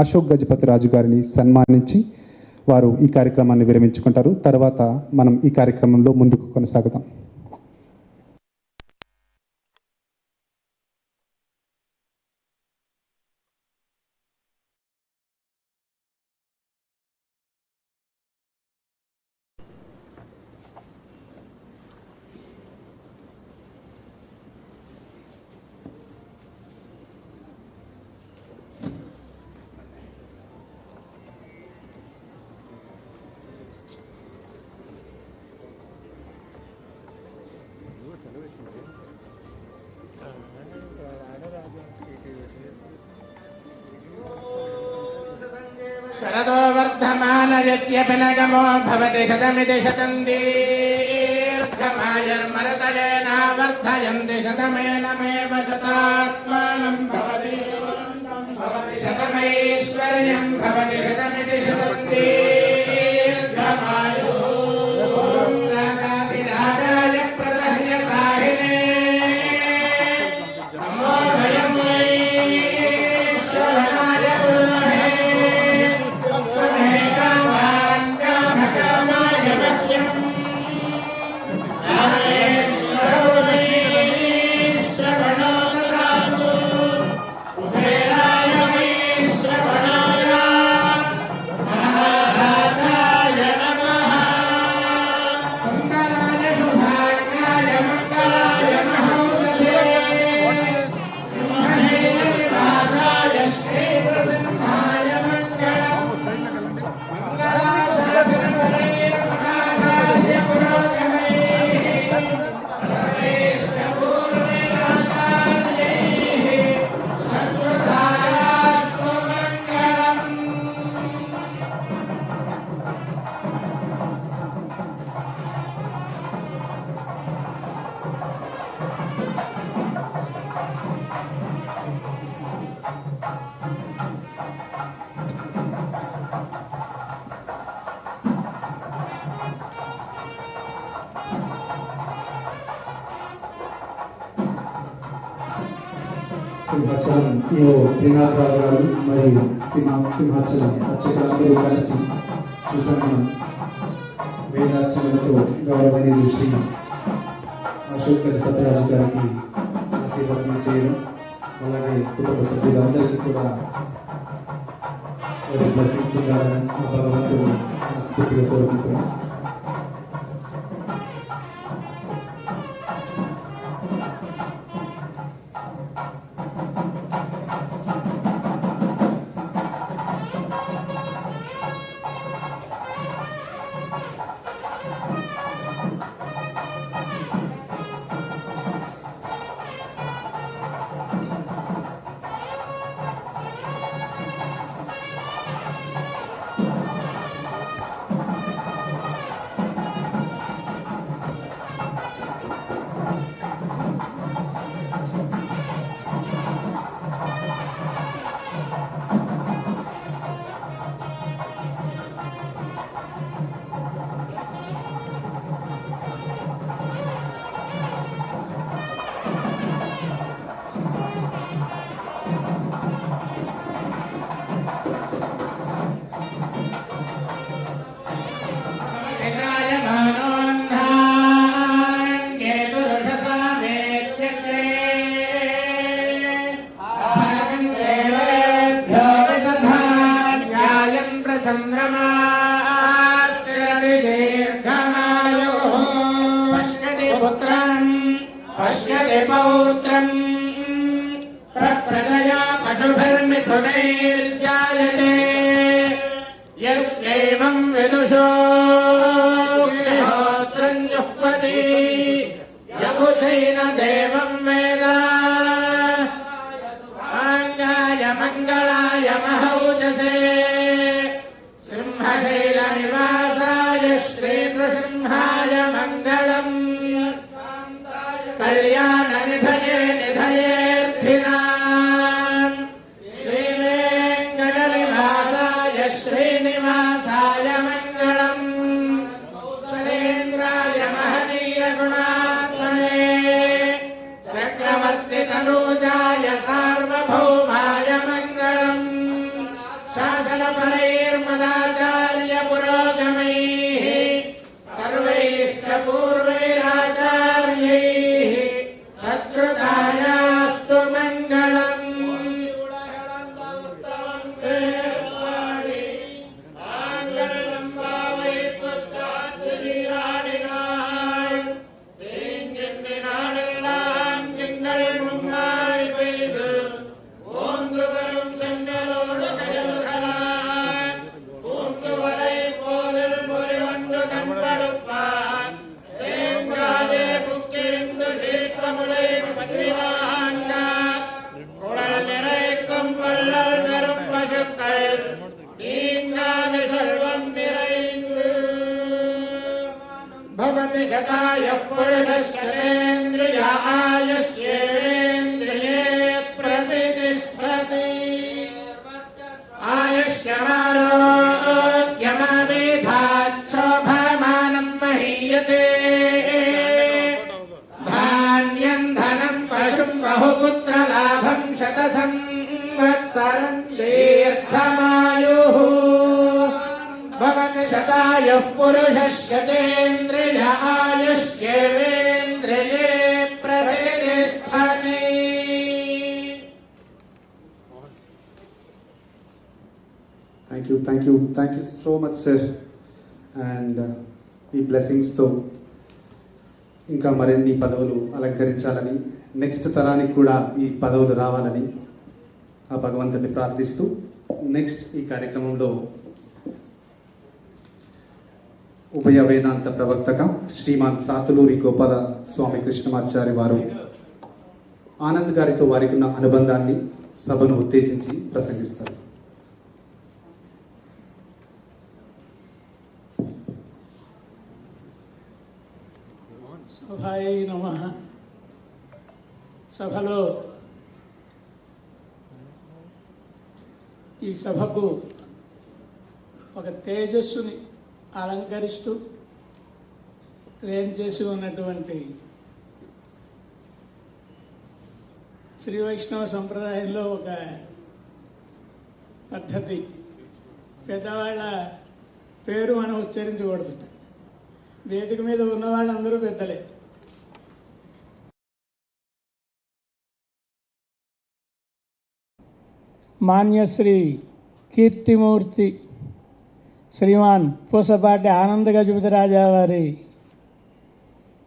అశోక్ గజపతి రాజు గారిని సన్మానించి వారు ఈ కార్యక్రమాన్ని విరమించుకుంటారు. తర్వాత మనం ఈ కార్యక్రమంలో ముందుకు కొనసాగుతాం. शरदो वर्धमानयत्यभिनगमो भवति शतमिति शतं दीर्घमायुर्मरुतयेना वर्धयन्ति शतमेनमेव शतात्मानं भवति शतमैश्वर्यं भवति शतमिति शतं दीर्घमायुः राजाधिराजाय प्रदह्य साहिने नमोऽभयं श्रवणाय సింహాచలం ఈఓ త్రినాథరావు గారు మరియు సింహాచలం అర్చకులందరూ కలిసి చూసాం. వేదార్చనలతో గౌరవనీయులు శ్రీ అశోక్ గజపతి రాజు గారికి ఆశీర్వచనం చేయడం, అలాగే కుటుంబ సభ్యులందరికీ కూడా బ్లెస్సింగ్స్ ఉండాలని ఆ భగవంతుడు మనస్ఫూర్తిగా కోరుకుంటున్నాం. पश्यति पौत्रं प्रप्रदया पशुभिर्मिथुनैर्जायते यस्यैवं विदुषो होत्रं जुह्वति यबुधैन देवं वेद आङ्गाय मङ्गलाय महौजसे सिंहशैलनिवासाय श्रीनृसिंहाय मङ्गलम् कल्याण निधये निधयेऽर्थिनाम् श्रीवेङ्कटनिवासाय श्रीनिवासाय मङ्गलम् सुरेन्द्राय महनीय गुणात्मने चक्रवर्ति तनूजाय सार्वभौमाय मङ्गलम् शासनपरैर्मदाचार्य पुरोगमैः सर्वैश्च पूर्वैराचार्यैः सत्कृतायास्तु मङ्गलम्। भवति शतायुः पुरुषः शतेन्द्रिय आयुष्येवेन्द्रिये प्रतिष्ठति। आयुष्यमारोग्यममेधाच्छोभमानं महीयते। धान्यं धनं पशुं बहुपुत्रलाभं शतसंवत्सरं दीर्घमायुः। भवति शतायुः पुरुषः शतेन्द्रिय आयुष्येवेन्द्रिये प्रतिष्ठति। Thank you so much, sir. And ఈ బ్లెస్సింగ్స్తో ఇంకా మరిన్ని పదవులు అలంకరించాలని, నెక్స్ట్ తరానికి కూడా ఈ పదవులు రావాలని ఆ భగవంతుని ప్రార్థిస్తూ నెక్స్ట్ ఈ కార్యక్రమంలో ఉభయ వేదాంత ప్రవర్తక శ్రీమాన్ సాతులూరి గోపాల స్వామి కృష్ణమాచార్య వారు ఆనంద్ గారితో వారికి ఉన్న అనుబంధాన్ని సభను ఉద్దేశించి ప్రసంగిస్తారు. సభాయ నమః. సభలో ఈ సభకు ఒక తేజస్సుని అలంకరిస్తూ వేంచేసి ఉన్నటువంటి శ్రీ వైష్ణవ సంప్రదాయంలో ఒక పద్ధతి, పెద్దవాళ్ళ పేరు మనం ఉచ్చరించకూడదు. వేదిక మీద ఉన్న వాళ్ళందరూ పెద్దలే. మాన్యశ్రీ కీర్తిమూర్తి శ్రీమాన్ పూసపాటి ఆనంద గజపతి రాజా వారి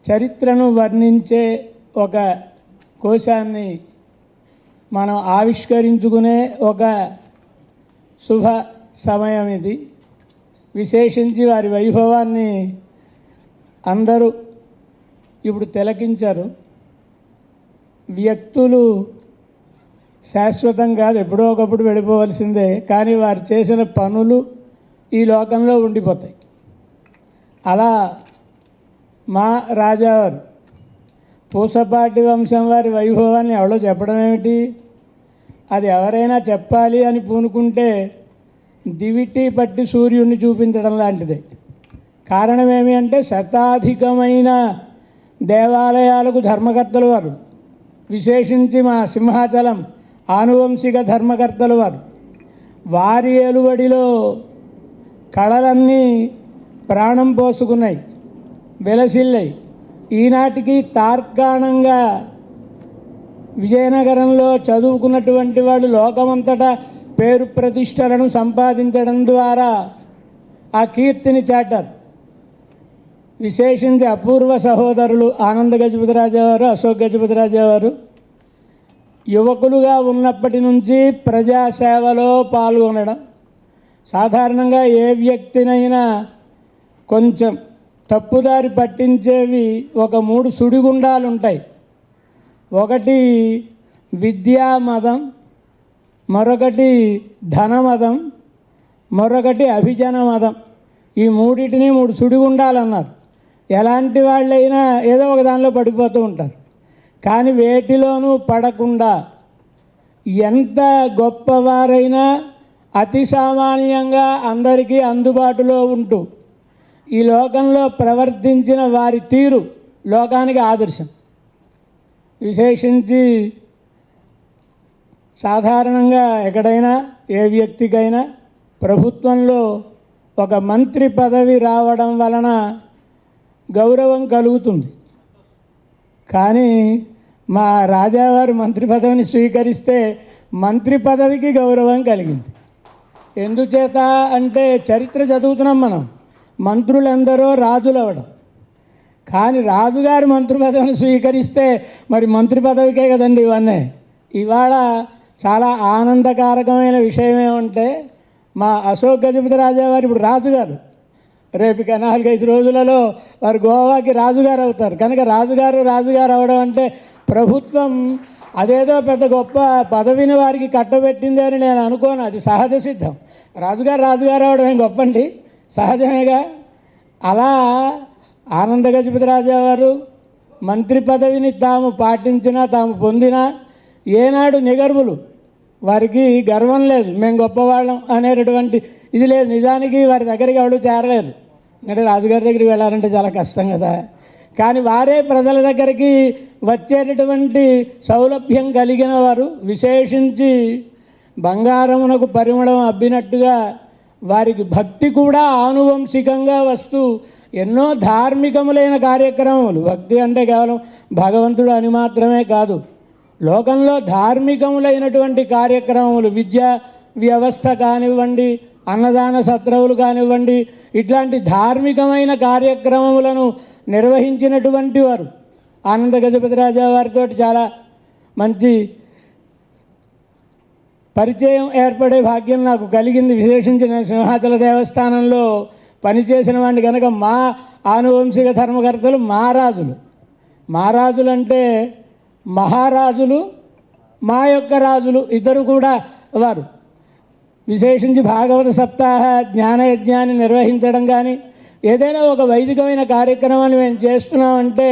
చరిత్రను వర్ణించే ఒక కోశాన్ని మనం ఆవిష్కరించుకునే ఒక శుభ సమయం ఇది. విశేషించి వారి వైభవాన్ని అందరూ ఇప్పుడు తిలకించారు. వ్యక్తులు శాశ్వతం కాదు, ఎప్పుడో ఒకప్పుడు వెళ్ళిపోవలసిందే. కానీ వారు చేసిన పనులు ఈ లోకంలో ఉండిపోతాయి. అలా మా రాజావారు పూసపాటి వంశం వారి వైభవాన్ని ఎవరో చెప్పడం ఏమిటి? అది ఎవరైనా చెప్పాలి అని పూనుకుంటే దివిటి పట్టి సూర్యుడిని చూపించడం లాంటిదే. కారణం ఏమి అంటే శతాధికమైన దేవాలయాలకు ధర్మకర్తలు వారు. విశేషించి మా సింహాచలం ఆనువంశిక ధర్మకర్తలు వారు. వారి ఏలుబడిలో కళలన్నీ ప్రాణం పోసుకున్నాయి, వెలసిల్లాయి. ఈనాటికి తార్కాణంగా విజయనగరంలో చదువుకున్నటువంటి వాళ్ళు లోకమంతటా పేరు ప్రతిష్టలను సంపాదించడం ద్వారా ఆ కీర్తిని చాటారు. విశేషించి అపూర్వ సహోదరులు ఆనంద గజపతి రాజా వారు, అశోక్ గజపతి రాజా వారు యువకులుగా ఉన్నప్పటి నుంచి ప్రజాసేవలో పాల్గొనడం. సాధారణంగా ఏ వ్యక్తినైనా కొంచెం తప్పుదారి పట్టించేవి ఒక 3 సుడిగుండాలు ఉంటాయి. ఒకటి విద్యామదం, మరొకటి ధనమదం, మరొకటి అభిజన మదం. ఈ మూడింటిని 3 సుడిగుండాలు అన్నారు. ఎలాంటి వాళ్ళైనా ఏదో ఒక దానిలో పడిపోతూ ఉంటారు. కానీ వేటిలోనూ పడకుండా ఎంత గొప్పవారైనా అతి సామాన్యంగా అందరికీ అందుబాటులో ఉంటూ ఈ లోకంలో ప్రవర్తించిన వారి తీరు లోకానికి ఆదర్శం. విశేషించి సాధారణంగా ఎక్కడైనా ఏ వ్యక్తికైనా ప్రభుత్వంలో ఒక మంత్రి పదవి రావడం వలన గౌరవం కలుగుతుంది. కానీ మా రాజావారు మంత్రి పదవిని స్వీకరిస్తే మంత్రి పదవికి గౌరవం కలిగింది. ఎందుచేత అంటే చరిత్ర చదువుతున్నాం మనం, మంత్రులందరూ రాజులు అవ్వడం. కానీ రాజుగారు మంత్రి పదవిని స్వీకరిస్తే మరి మంత్రి పదవికే కదండి ఇవన్నీ. ఇవాళ చాలా ఆనందకారకమైన విషయం ఏమంటే మా అశోక్ గజపతి రాజావారు ఇప్పుడు రాజుగారు, రేపు 4-5 రోజులలో వారు గోవాకి రాజుగారు అవుతారు. కనుక రాజుగారు అవడం అంటే ప్రభుత్వం అదేదో పెద్ద గొప్ప పదవిని వారికి కట్టబెట్టింది అని నేను అనుకోను. అది సహజ సిద్ధం. రాజుగారు అవడం ఏం గొప్పండి, సహజమేగా. అలా ఆనంద గజపతి రాజావారు మంత్రి పదవిని తాము పాటించినా తాము పొందినా ఏనాడు నిగర్వులు, వారికి గర్వం లేదు, మేము గొప్పవాళ్ళం అనేటటువంటి ఇది లేదు. నిజానికి వారి దగ్గరికి ఎవరు చేరలేదు. అంటే రాజుగారి దగ్గరికి వెళ్ళాలంటే చాలా కష్టం కదా. కానీ వారే ప్రజల దగ్గరికి వచ్చేటటువంటి సౌలభ్యం కలిగిన వారు. విశేషించి బంగారమునకు పరిమళం అబ్బినట్టుగా వారికి భక్తి కూడా ఆనువంశికంగా వస్తూ ఎన్నో ధార్మికములైన కార్యక్రమములు, భక్తి అంటే కేవలం భగవంతుడు అని మాత్రమే కాదు, లోకంలో ధార్మికములైనటువంటి కార్యక్రమములు, విద్యా వ్యవస్థ కానివ్వండి, అన్నదాన సత్రవులు కానివ్వండి, ఇట్లాంటి ధార్మికమైన కార్యక్రమములను నిర్వహించినటువంటి వారు. ఆనంద గజపతి రాజా వారితో చాలా మంచి పరిచయం ఏర్పడే భాగ్యం నాకు కలిగింది. విశేషించి నేను సింహాచల దేవస్థానంలో పనిచేసిన వాడిని కనుక మా ఆనువంశిక ధర్మకర్తలు మహారాజులు అంటే మహారాజులు, మా యొక్క రాజులు ఇద్దరు కూడా వారు. విశేషించి భాగవత సప్తాహ జ్ఞానయజ్ఞాన్ని నిర్వహించడం కానీ ఏదైనా ఒక వైదికమైన కార్యక్రమాన్ని మేము చేస్తున్నామంటే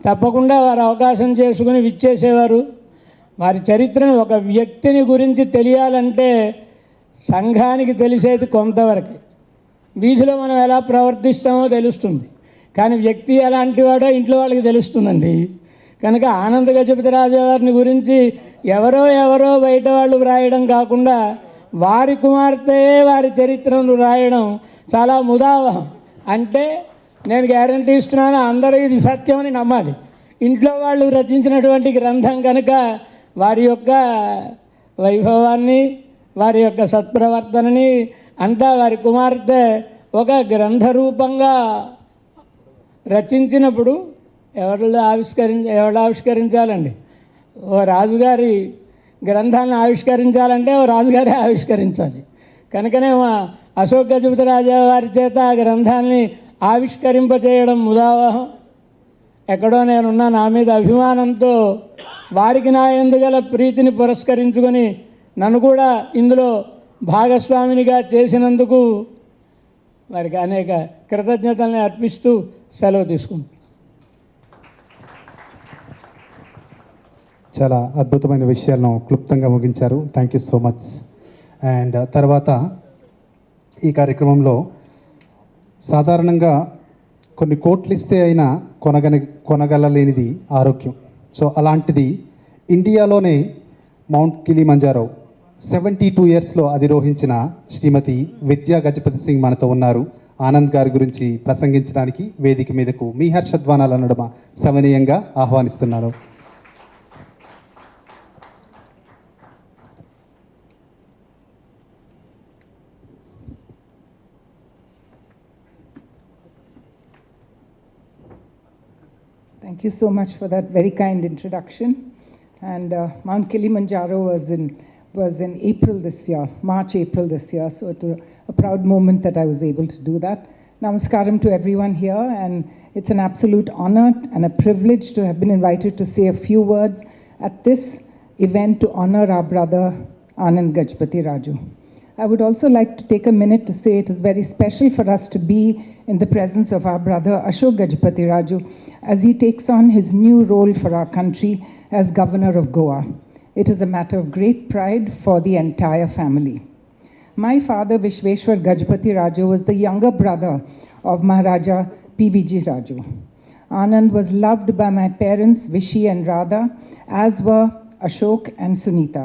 తప్పకుండా వారు అవకాశం చేసుకుని విచ్చేసేవారు. వారి చరిత్రను ఒక వ్యక్తిని గురించి తెలియాలంటే సంఘానికి తెలిసేది కొంతవరకు, వీధిలో మనం ఎలా ప్రవర్తిస్తామో తెలుస్తుంది. కానీ వ్యక్తి ఎలాంటి వాడో ఇంట్లో వాళ్ళకి తెలుస్తుందండి. కనుక ఆనంద గజపతి రాజావారిని గురించి ఎవరో బయట వాళ్ళు వ్రాయడం కాకుండా వారి కుమార్తె వారి చరిత్రను రాయడం చాలా ముదావహం. అంటే నేను గ్యారంటీ ఇస్తున్నాను, అందరూ ఇది సత్యమని నమ్మాలి. ఇంట్లో వాళ్ళు రచించినటువంటి గ్రంథం కనుక వారి యొక్క వైభవాన్ని, వారి యొక్క సత్ప్రవర్తనని అంతా వారి కుమార్తె ఒక గ్రంథ రూపంగా రచించినప్పుడు ఎవరు ఆవిష్కరించాలండి? ఓ రాజుగారి గ్రంథాన్ని ఆవిష్కరించాలంటే ఓ రాజుగారే ఆవిష్కరించాలి. కనుకనే మా అశోక్ గజపతి రాజా వారి చేత ఆ గ్రంథాన్ని ఆవిష్కరింపచేయడం ముదావహం. ఎక్కడో నేనున్నా నా మీద అభిమానంతో వారికి నా ఎందుగల ప్రీతిని పురస్కరించుకొని నన్ను కూడా ఇందులో భాగస్వామినిగా చేసినందుకు వారికి అనేక కృతజ్ఞతల్ని అర్పిస్తూ సెలవు తీసుకుంటాను. చాలా అద్భుతమైన విషయాలను క్లుప్తంగా ముగించారు. Thank you so much. And తర్వాత ఈ కార్యక్రమంలో సాధారణంగా కొన్ని కోట్లు ఇస్తే అయినా కొనగలలేనిది ఆరోగ్యం. సో అలాంటిది ఇండియాలోనే మౌంట్ కిలిమంజారో 72 ఇయర్స్లో అధిరోహించిన శ్రీమతి విద్యా గజపతి సింగ్ మనతో ఉన్నారు. ఆనంద్ గారి గురించి ప్రసంగించడానికి వేదిక మీదకు మీ హర్షధ్వానాల నడుమ సవినయంగా ఆహ్వానిస్తున్నాను. Thank you so much for that very kind introduction. And Mount Kilimanjaro was in April this year, March-April this year. So it was a proud moment that I was able to do that. Namaskaram to everyone here, and it's an absolute honor and a privilege to have been invited to say a few words at this event to honor our brother Anand Gajapathi Raju. I would also like to take a minute to say it is very special for us to be in the presence of our brother Ashok Gajapathi Raju as he takes on his new role for our country as Governor of Goa. It is a matter of great pride for the entire family. My father Vishweshwar Gajapathi Raju was the younger brother of Maharaja PVG Raju. Anand was loved by my parents Vishi and Radha, as were Ashok and Sunita,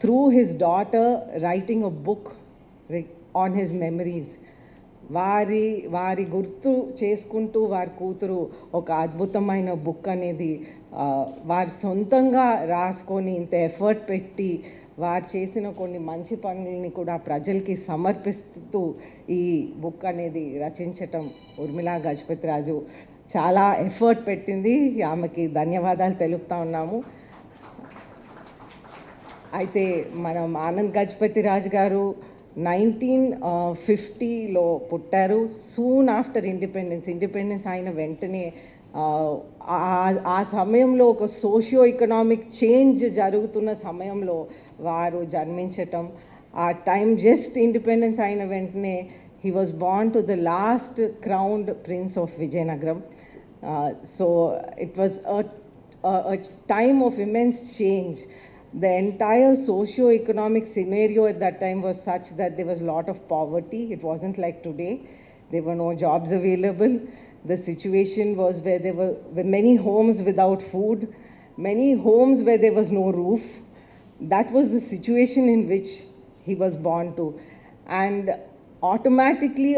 through his daughter writing a book on his memories. వారి గుర్తు చేసుకుంటూ వారి కూతురు ఒక అద్భుతమైన book అనేది వారి సొంతంగా రాసుకొని ఇంత ఎఫర్ట్ పెట్టి వారు చేసిన కొన్ని మంచి పనులని కూడా ప్రజలకి సమర్పిస్తూ ఈ బుక్ అనేది రచించటం ఉర్మిళ గజపతి రాజు చాలా ఎఫర్ట్ పెట్టింది. ఆమెకి ధన్యవాదాలు తెలుపుతా ఉన్నాము. అయితే మనం ఆనంద్ గజపతి రాజు గారు 1950లో పుట్టారు. సూన్ ఆఫ్టర్ ఇండిపెండెన్స్ అయిన వెంటనే ఆ సమయంలో ఒక సోషియో ఎకనామిక్ చేంజ్ జరుగుతున్న సమయంలో వారు జన్మించటం, ఆ టైం జస్ట్ ఇండిపెండెన్స్ అయిన వెంటనే he was born to the last crowned prince of Vijayanagaram. So it was a time of immense change. The entire socio-economic scenario at that time was such that there was a lot of poverty. It wasn't like today. There were no jobs available. The situation was where there were many homes without food, many homes where there was no roof. That was the situation in which he was born to. And automatically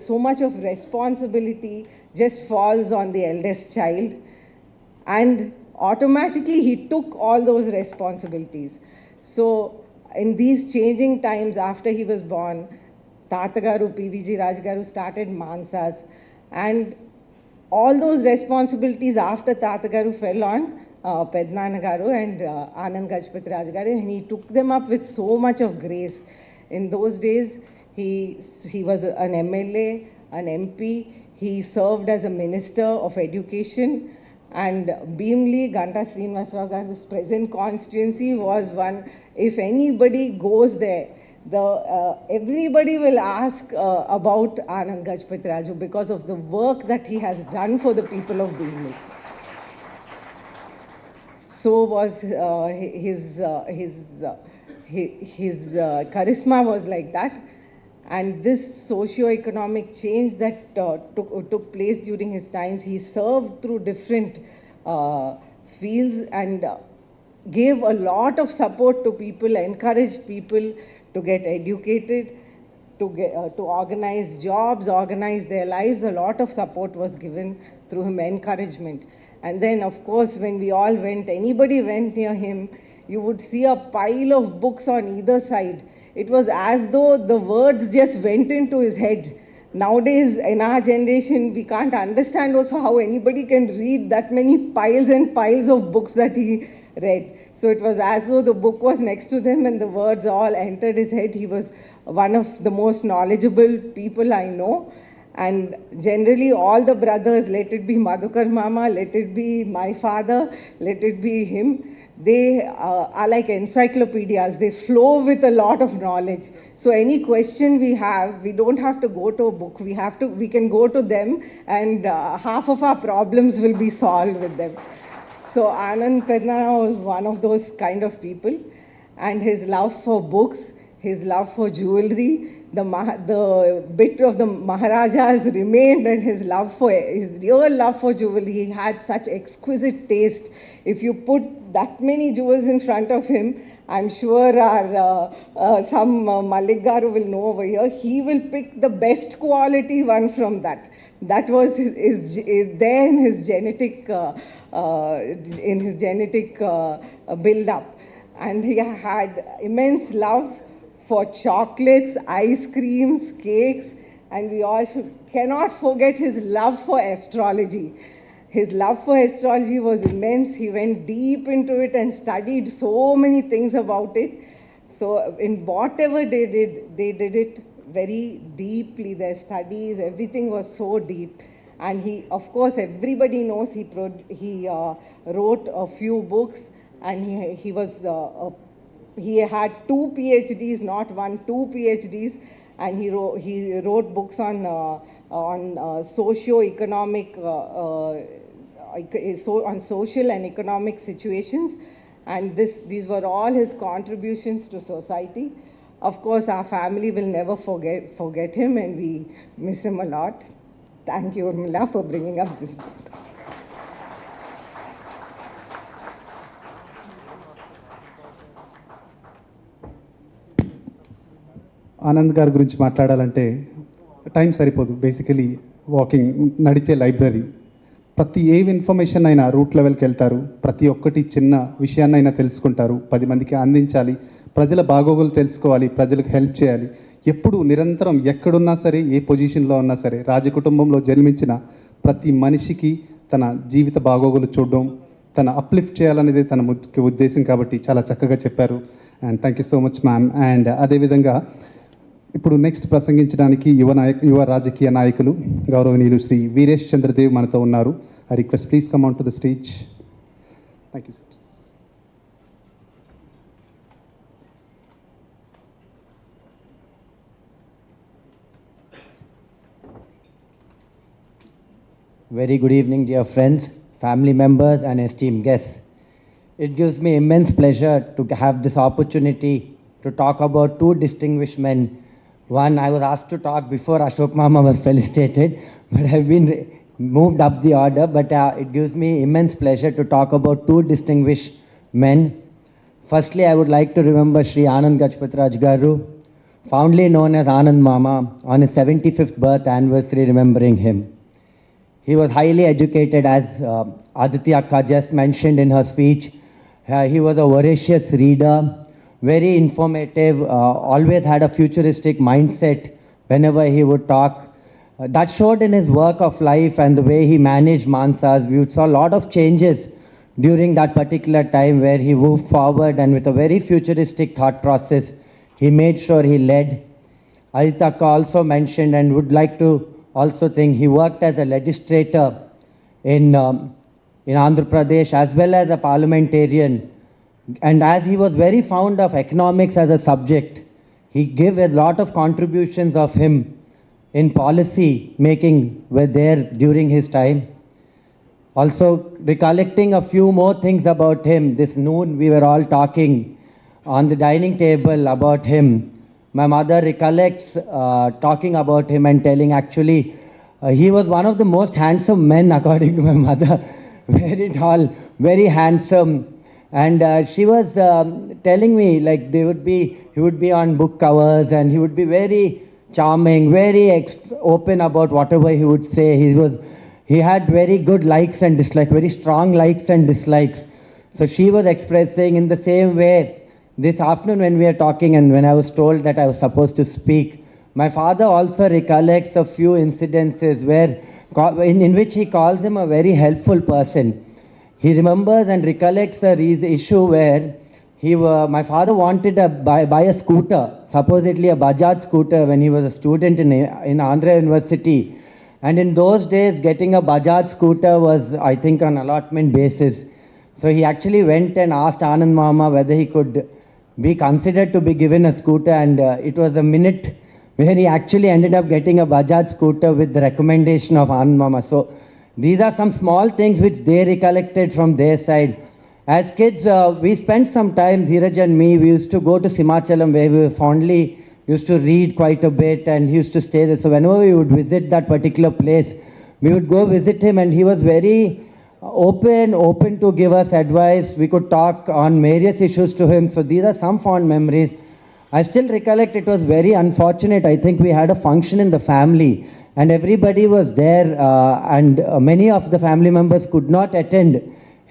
so much of responsibility just falls on the eldest child, and automatically he took all those responsibilities. So in these changing times after he was born, Tatagaru PVG Rajgaru started Mansas, and all those responsibilities after Tatagaru fell on Pednanagaru and Anand Gajapati Rajgaru, and he took them up with so much of grace. In those days he was an MLA, an MP, he served as a minister of education, and Beamli Ganta Srinivasrao Garu's present constituency was one, if anybody goes there, everybody will ask about Anand Gajapati Raju because of the work that he has done for the people of Beamli. So was his charisma was like that. And this socio-economic change that took place during his times, he served through different fields and gave a lot of support to people, encouraged people to get educated, to organize jobs, organize their lives. A lot of support was given through him, encouragement. And then, of course, when we all went, anybody went near him, you would see a pile of books on either side. It was as though the words just went into his head. Nowadays, in our generation, we can't understand also how anybody can read that many piles and piles of books that he read. So it was as though the book was next to them and the words all entered his head. He was one of the most knowledgeable people I know. And generally, all the brothers, let it be Madhukar Mama, let it be my father, let it be him, they are like encyclopedias. They flow with a lot of knowledge. So any question we have, we don't have to go to a book. We can go to them, and half of our problems will be solved with them. So Anand Pednana was one of those kind of people, and his love for books, his love for jewelry, the bit of the Maharajas remained, and his real love for jewelry. He had such exquisite taste. If you put that many jewels in front of him, I'm sure some Malik Garu will know over here, he will pick the best quality one from that. That was there in his genetic build-up. And he had immense love for chocolates, ice creams, cakes, and we all cannot forget his love for astrology. His love for astrology was immense. He went deep into it and studied so many things about it. So in whatever they did it very deeply. Their studies, everything was so deep. And he, of course, everybody knows he wrote a few books, and he had 2 PhDs, not one, 2 PhDs, and he wrote books on socio-economic, on social and economic situations, and these were all his contributions to society. Of course, our family will never forget him, and we miss him a lot. Thank you, Urmila, for bringing up this book. Anand గారి గురించి మాట్లాడాలంటే time సరిపోదు. Basically walking, నడిచే library. ప్రతి ఏ information అయినా route లెవెల్కి వెళ్తారు, ప్రతి ఒక్కటి చిన్న విషయాన్నైనా తెలుసుకుంటారు, 10 మందికి అందించాలి, ప్రజల బాగోగులు తెలుసుకోవాలి, ప్రజలకు హెల్ప్ చేయాలి. ఎప్పుడు నిరంతరం ఎక్కడున్నా సరే, ఏ పొజిషన్లో ఉన్నా సరే, రాజకుటుంబంలో జన్మించిన ప్రతి మనిషికి తన జీవిత బాగోగులు చూడడం, తన అప్లిఫ్ట్ చేయాలనేది తన ముఖ్య ఉద్దేశం. కాబట్టి చాలా చక్కగా చెప్పారు. And thank you so much ma'am. And అదేవిధంగా ఇప్పుడు నెక్స్ట్ ప్రసంగించడానికి యువ రాజకీయ నాయకులు గౌరవనీయులు శ్రీ వీరేష్ చంద్రదేవ్ మనతో ఉన్నారు. I request please come on to the stage. Thank you sir. Very good evening, dear friends, family members, and esteemed guests. It gives me immense pleasure to have this opportunity to talk about two distinguished men. One, I was asked to talk before Ashok Mama was felicitated, but I've been moved up the order. But it gives me immense pleasure to talk about two distinguished men. Firstly, I would like to remember Sri Anand Gajapathi Garu, fondly known as Anand Mama, on his 75th birth anniversary, remembering him. He was highly educated, as Aditi Akka just mentioned in her speech. He was a voracious reader, very informative, always had a futuristic mindset whenever he would talk. That showed in his work of life and the way he managed Mansas. We saw a lot of changes during that particular time where he moved forward, and with a very futuristic thought process, he made sure he led. Aditi Akka also mentioned, and would like to also think, he worked as a legislator in Andhra Pradesh as well as a parliamentarian. And as he was very fond of economics as a subject, he gave a lot of contributions of him in policy making were there during his time. Also, recollecting a few more things about him, this noon we were all talking on the dining table about him. My mother recollects talking about him and telling, actually, he was one of the most handsome men, according to my mother. Very tall, very handsome. And she was telling me, like, he would be on book covers, and he would be very charming, very open about whatever he would say. He had very good likes and dislikes, very strong likes and dislikes. So she was expressing in the same way. This afternoon when we are talking, and when I was told that I was supposed to speak, my father also recollects a few incidences in which he calls him a very helpful person. He remembers and recollects the issue where my father wanted to buy a scooter, supposedly a Bajaj scooter, when he was a student in Andhra University. And in those days, getting a Bajaj scooter was, I think, on allotment basis. So he actually went and asked Anand Mama whether he could be considered to be given a scooter, and it was a minute where he actually ended up getting a Bajaj scooter with the recommendation of Anand Mama. So these are some small things which they recollected from their side. As kids, we spent some time, Dheeraj and me, we used to go to Simachalam, where we fondly used to read quite a bit, and he used to stay there. So whenever we would visit that particular place, we would go visit him, and he was very open to give us advice. We could talk on various issues to him. So these are some fond memories. I still recollect it was very unfortunate. I think we had a function in the family, and everybody was there, and many of the family members could not attend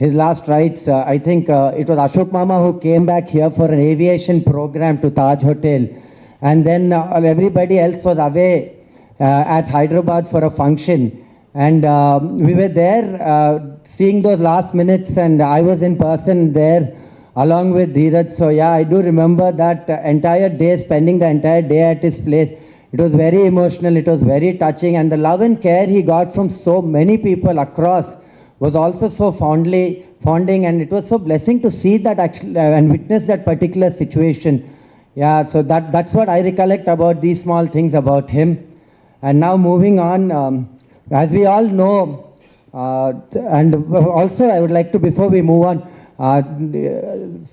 his last rites. I think it was Ashok Mama who came back here for an aviation program to Taj Hotel, and then everybody else was away at Hyderabad for a function. And we were there seeing those last minutes, and I was in person there along with Dheeraj. So yeah, I do remember that entire day, spending the entire day at his place. It was very emotional, it was very touching, and the love and care he got from so many people across was also so fonding, and it was so blessing to see that actually and witness that particular situation. Yeah, so that's what I recollect about these small things about him. And now moving on, as we all know, and also I would like to, before we move on,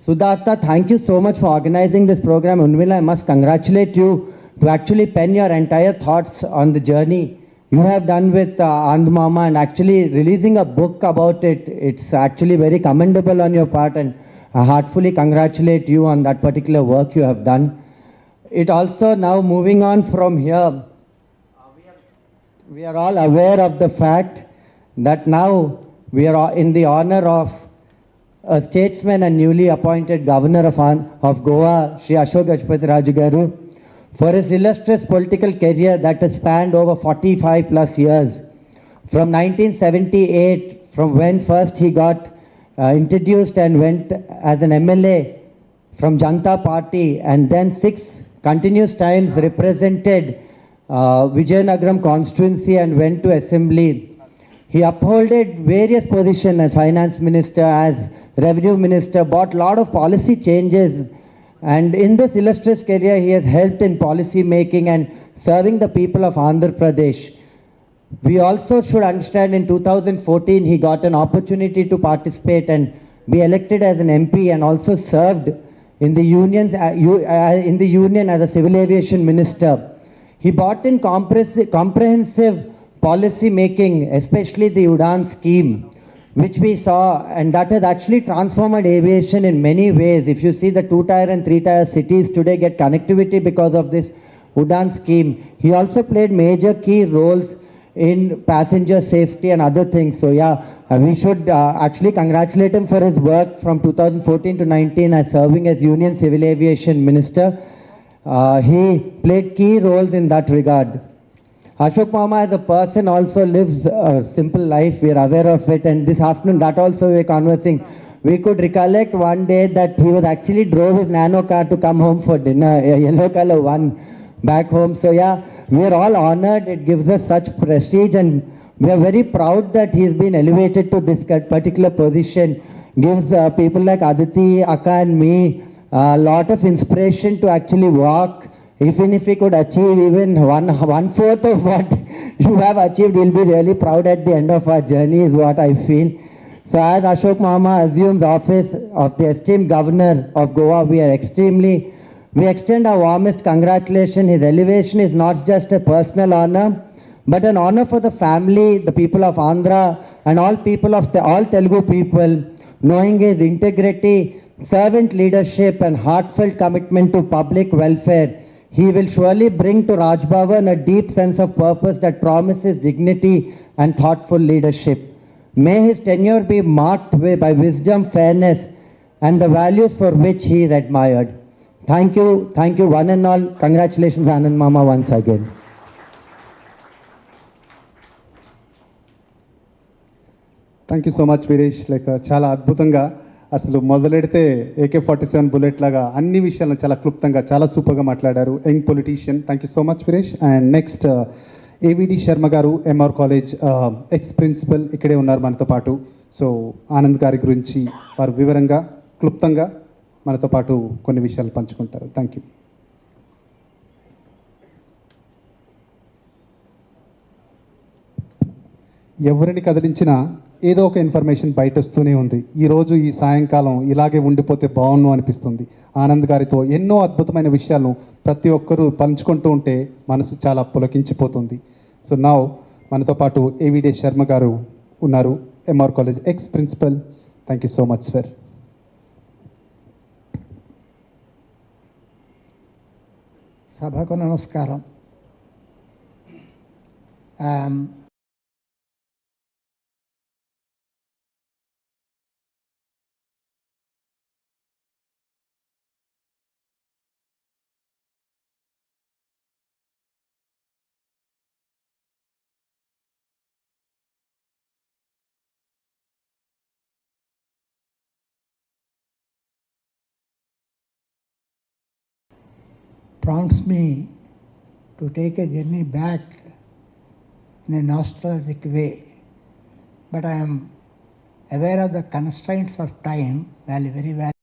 Sudhata, thank you so much for organizing this program. Unmila, I must congratulate you to actually pen your entire thoughts on the journey you have done with Anand Mama, and actually releasing a book about it. It's actually very commendable on your part, and I heartfully congratulate you on that particular work you have done. It also now moving on from here, we are all aware of the fact that now we are in the honor of a statesman and newly appointed governor of Goa, Shri Ashok Raju Garu, for his illustrious political career that has spanned over 45 plus years. From 1978, from when first he got introduced and went as an MLA from Janata Party, and then 6 continuous times represented Vijayanagaram constituency and went to assembly. He upholded various positions as finance minister, as revenue minister, brought a lot of policy changes, and in this illustrious career he has helped in policy making and serving the people of Andhra Pradesh. We also should understand in 2014 he got an opportunity to participate and be elected as an MP, and also served in the union as a civil aviation minister. He brought in comprehensive policy making, especially the Udan scheme, which we saw, and that has actually transformed aviation in many ways. If you see the 2-tier and 3-tier cities today get connectivity because of this Udan scheme. He also played major key roles in passenger safety and other things. So yeah, we should actually congratulate him for his work from 2014 to 19 as serving as Union Civil Aviation Minister. He played key roles in that regard. Ashok Mama as a person also lives a simple life. We are aware of it, and this afternoon that also we were conversing. We could recollect one day that he was actually drove his nano car to come home for dinner, a yellow color one, back home. So yeah, we are all honored. It gives us such prestige, and we are very proud that he has been elevated to this particular position. Gives people like Aditi, Akka and me a lot of inspiration to actually walk. Even if we could achieve even one-fourth of what you have achieved, we'll be really proud at the end of our journey, is what I feel. So as Ashok Mama assumes office of the esteemed governor of Goa, we extend our warmest congratulations. His elevation is not just a personal honor, but an honor for the family, the people of Andhra, and all people of all Telugu people, knowing his integrity, servant leadership, and heartfelt commitment to public welfare. He will surely bring to Raj Bhavan a deep sense of purpose that promises dignity and thoughtful leadership. May his tenure be marked by wisdom, fairness, and the values for which he is admired. Thank you one and all. Congratulations, Anand Mama, once again. Thank you so much Veeresh. చాలా అద్భుతంగా అసలు మొదలెడితే AK-47 bullet లాగా అన్ని విషయాలను చాలా క్లుప్తంగా చాలా సూపర్గా మాట్లాడారు. Young politician. Thank you so much Veeresh. And next AVD Sharma గారు, MR కాలేజ్ ఎక్స్ ప్రిన్సిపల్, ఇక్కడే ఉన్నారు మనతో పాటు. సో ఆనంద్ గారి గురించి వారు వివరంగా క్లుప్తంగా మనతో పాటు కొన్ని విషయాలు పంచుకుంటారు. Thank you. ఎవరిని కదిలించినా ఏదో ఒక ఇన్ఫర్మేషన్ బయట వస్తూనే ఉంది. ఈరోజు ఈ సాయంకాలం ఇలాగే ఉండిపోతే బాగుండు అనిపిస్తుంది. ఆనంద్ గారితో ఎన్నో అద్భుతమైన విషయాలను ప్రతి ఒక్కరూ పంచుకుంటూ ఉంటే మనసు చాలా పులకించిపోతుంది. సో నౌ మనతో పాటు AVD శర్మ గారు ఉన్నారు, MR college ex principal. Thank you so much sir. సభకు నమస్కారం. Prompts me to take a journey back in a nostalgic way, but I am aware of the constraints of time very well.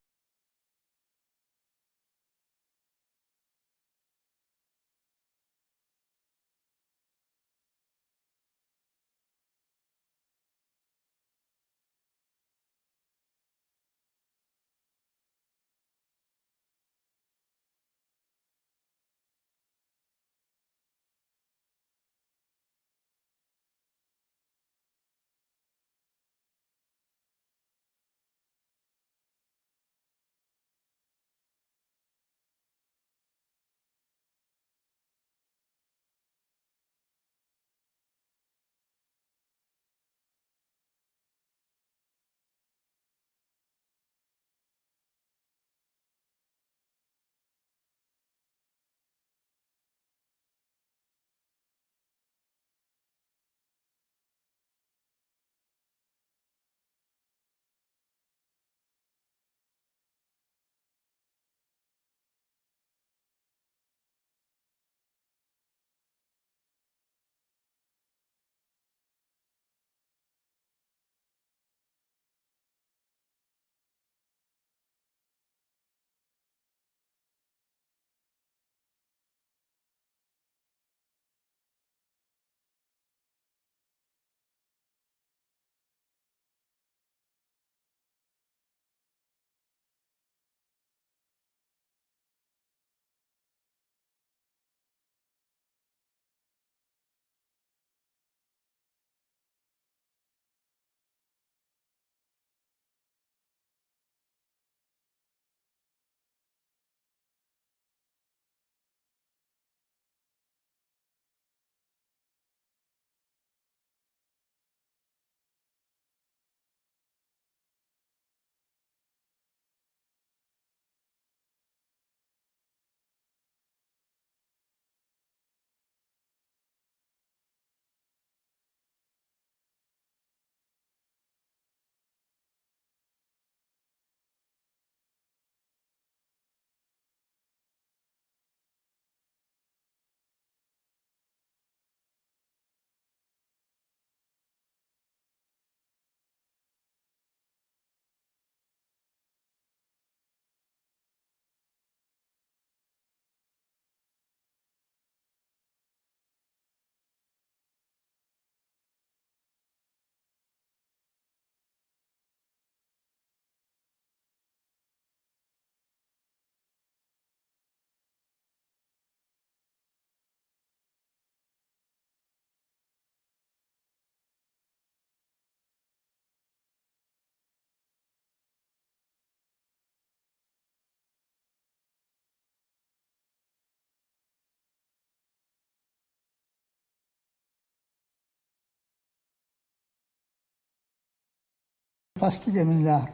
first Jamindar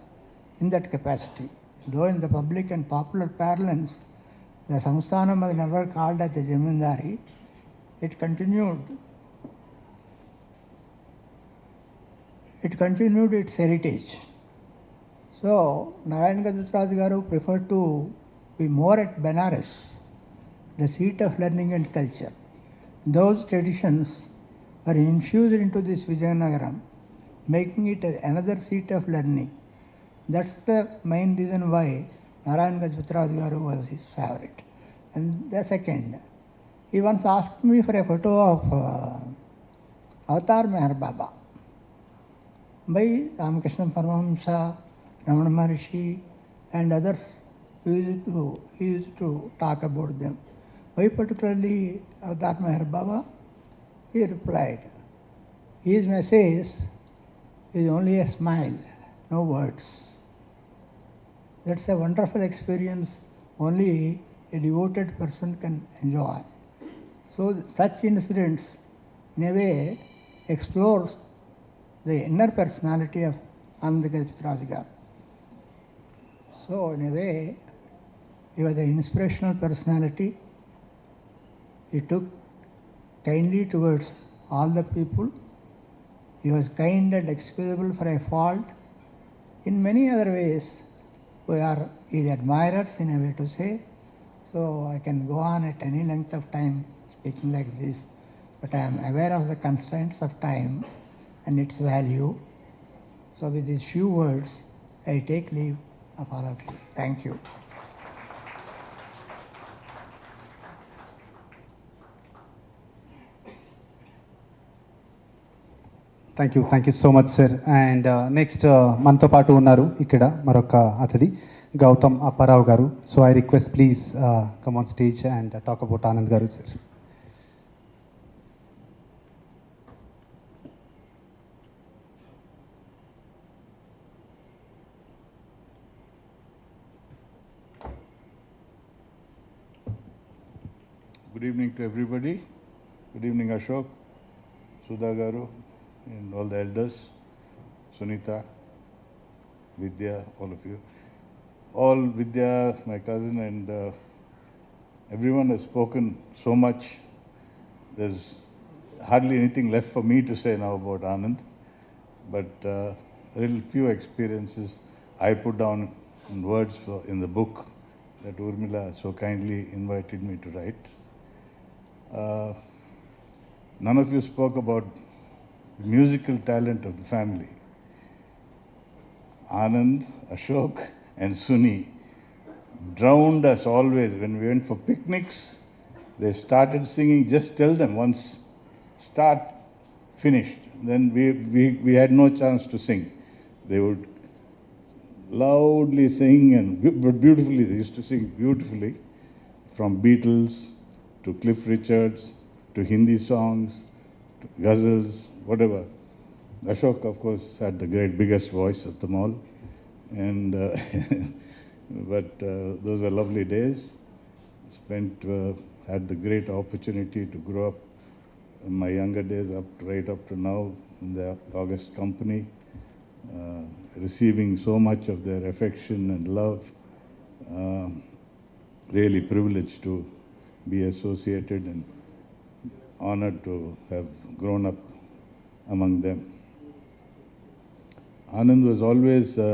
in that capacity. Though in the public and popular parlance, the Samsthanam was never called as a Jamindari, it continued its heritage. So, Narayan Gajapathi Garu preferred to be more at Benares, the seat of learning and culture. Those traditions are infused into this Vijayanagaram, making it another seat of learning. That's the main reason why Narayan Gajapathi Garu was his favorite. And the second, he once asked me for a photo of Avatar Meher Baba by Ramakrishna Paramahamsa, Ramana Maharishi, and others who used to talk about them. Why particularly Avatar Meher Baba? He replied, his message is only a smile, no words. That's a wonderful experience only a devoted person can enjoy. So such incidents in a way explores the inner personality of Ananda Gajapathi Garu. So in a way, he was an inspirational personality. He took kindly towards all the people. He was kind and excusable for a fault. In many other ways, we are his admirers in a way to say. So I can go on at any length of time speaking like this, but I am aware of the constraints of time and its value. So with these few words, I take leave of all of you. Thank you. Thank you so much sir. And next మనతో పాటు ఉన్నారు ఇక్కడ మరొక అతిథి గౌతమ్ అప్పారావు గారు. So I request please come on stage and talk about Anand గారు sir. Good evening to everybody. Good evening, Ashok, Sudha Garu, and all the elders, Sunita, Vidya, all of you. All Vidya, my cousin, and everyone has spoken so much. There's hardly anything left for me to say now about Anand, but a little few experiences I put down in words in the book that Urmila so kindly invited me to write. None of you spoke about the musical talent of the family. Anand, Ashok, and Suni drowned us always. When we went for picnics, they started singing. Just tell them once, start, finished. Then we had no chance to sing. They would loudly sing, and but beautifully. They used to sing beautifully, from Beatles to Cliff Richards to Hindi songs to ghazals, whatever. Ashok, of course, had the biggest voice of them all. And but those were lovely days. Had the great opportunity to grow up in my younger days, right up to now, in the August company, receiving so much of their affection and love. Really privileged to be associated and honored to have grown up among them. Anand was always a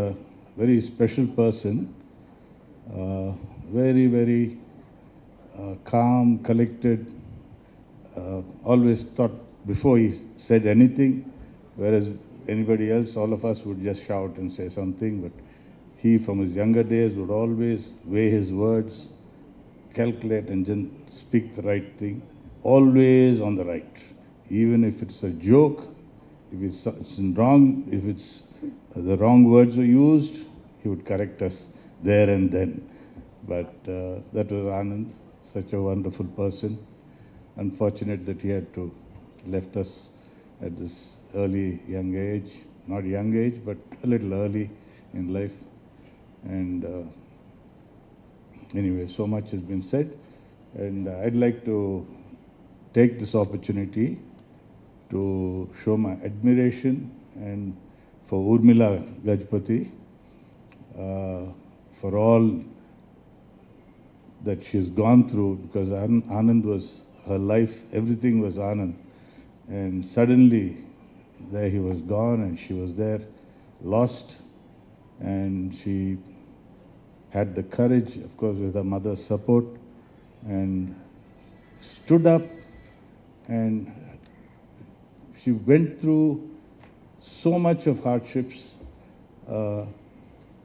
very special person, very, very calm, collected, always thought before he said anything, whereas anybody else, all of us would just shout and say something, but he from his younger days would always weigh his words, calculate and then speak the right thing, always on the right. Even if it's a joke, if it's wrong, if it's the wrong words were used, he would correct us there and then. But that was Anand, such a wonderful person. Unfortunate that he had to left us at this young age, not young age, but a little early in life. And anyway, so much has been said, and I'd like to take this opportunity to show my admiration and for Urmila Gajapathi, for all that she's gone through, because Anand was her life, everything was Anand. And suddenly, there he was gone and she was there, lost. And she had the courage, of course, with her mother's support, and stood up, and she went through so much of hardships,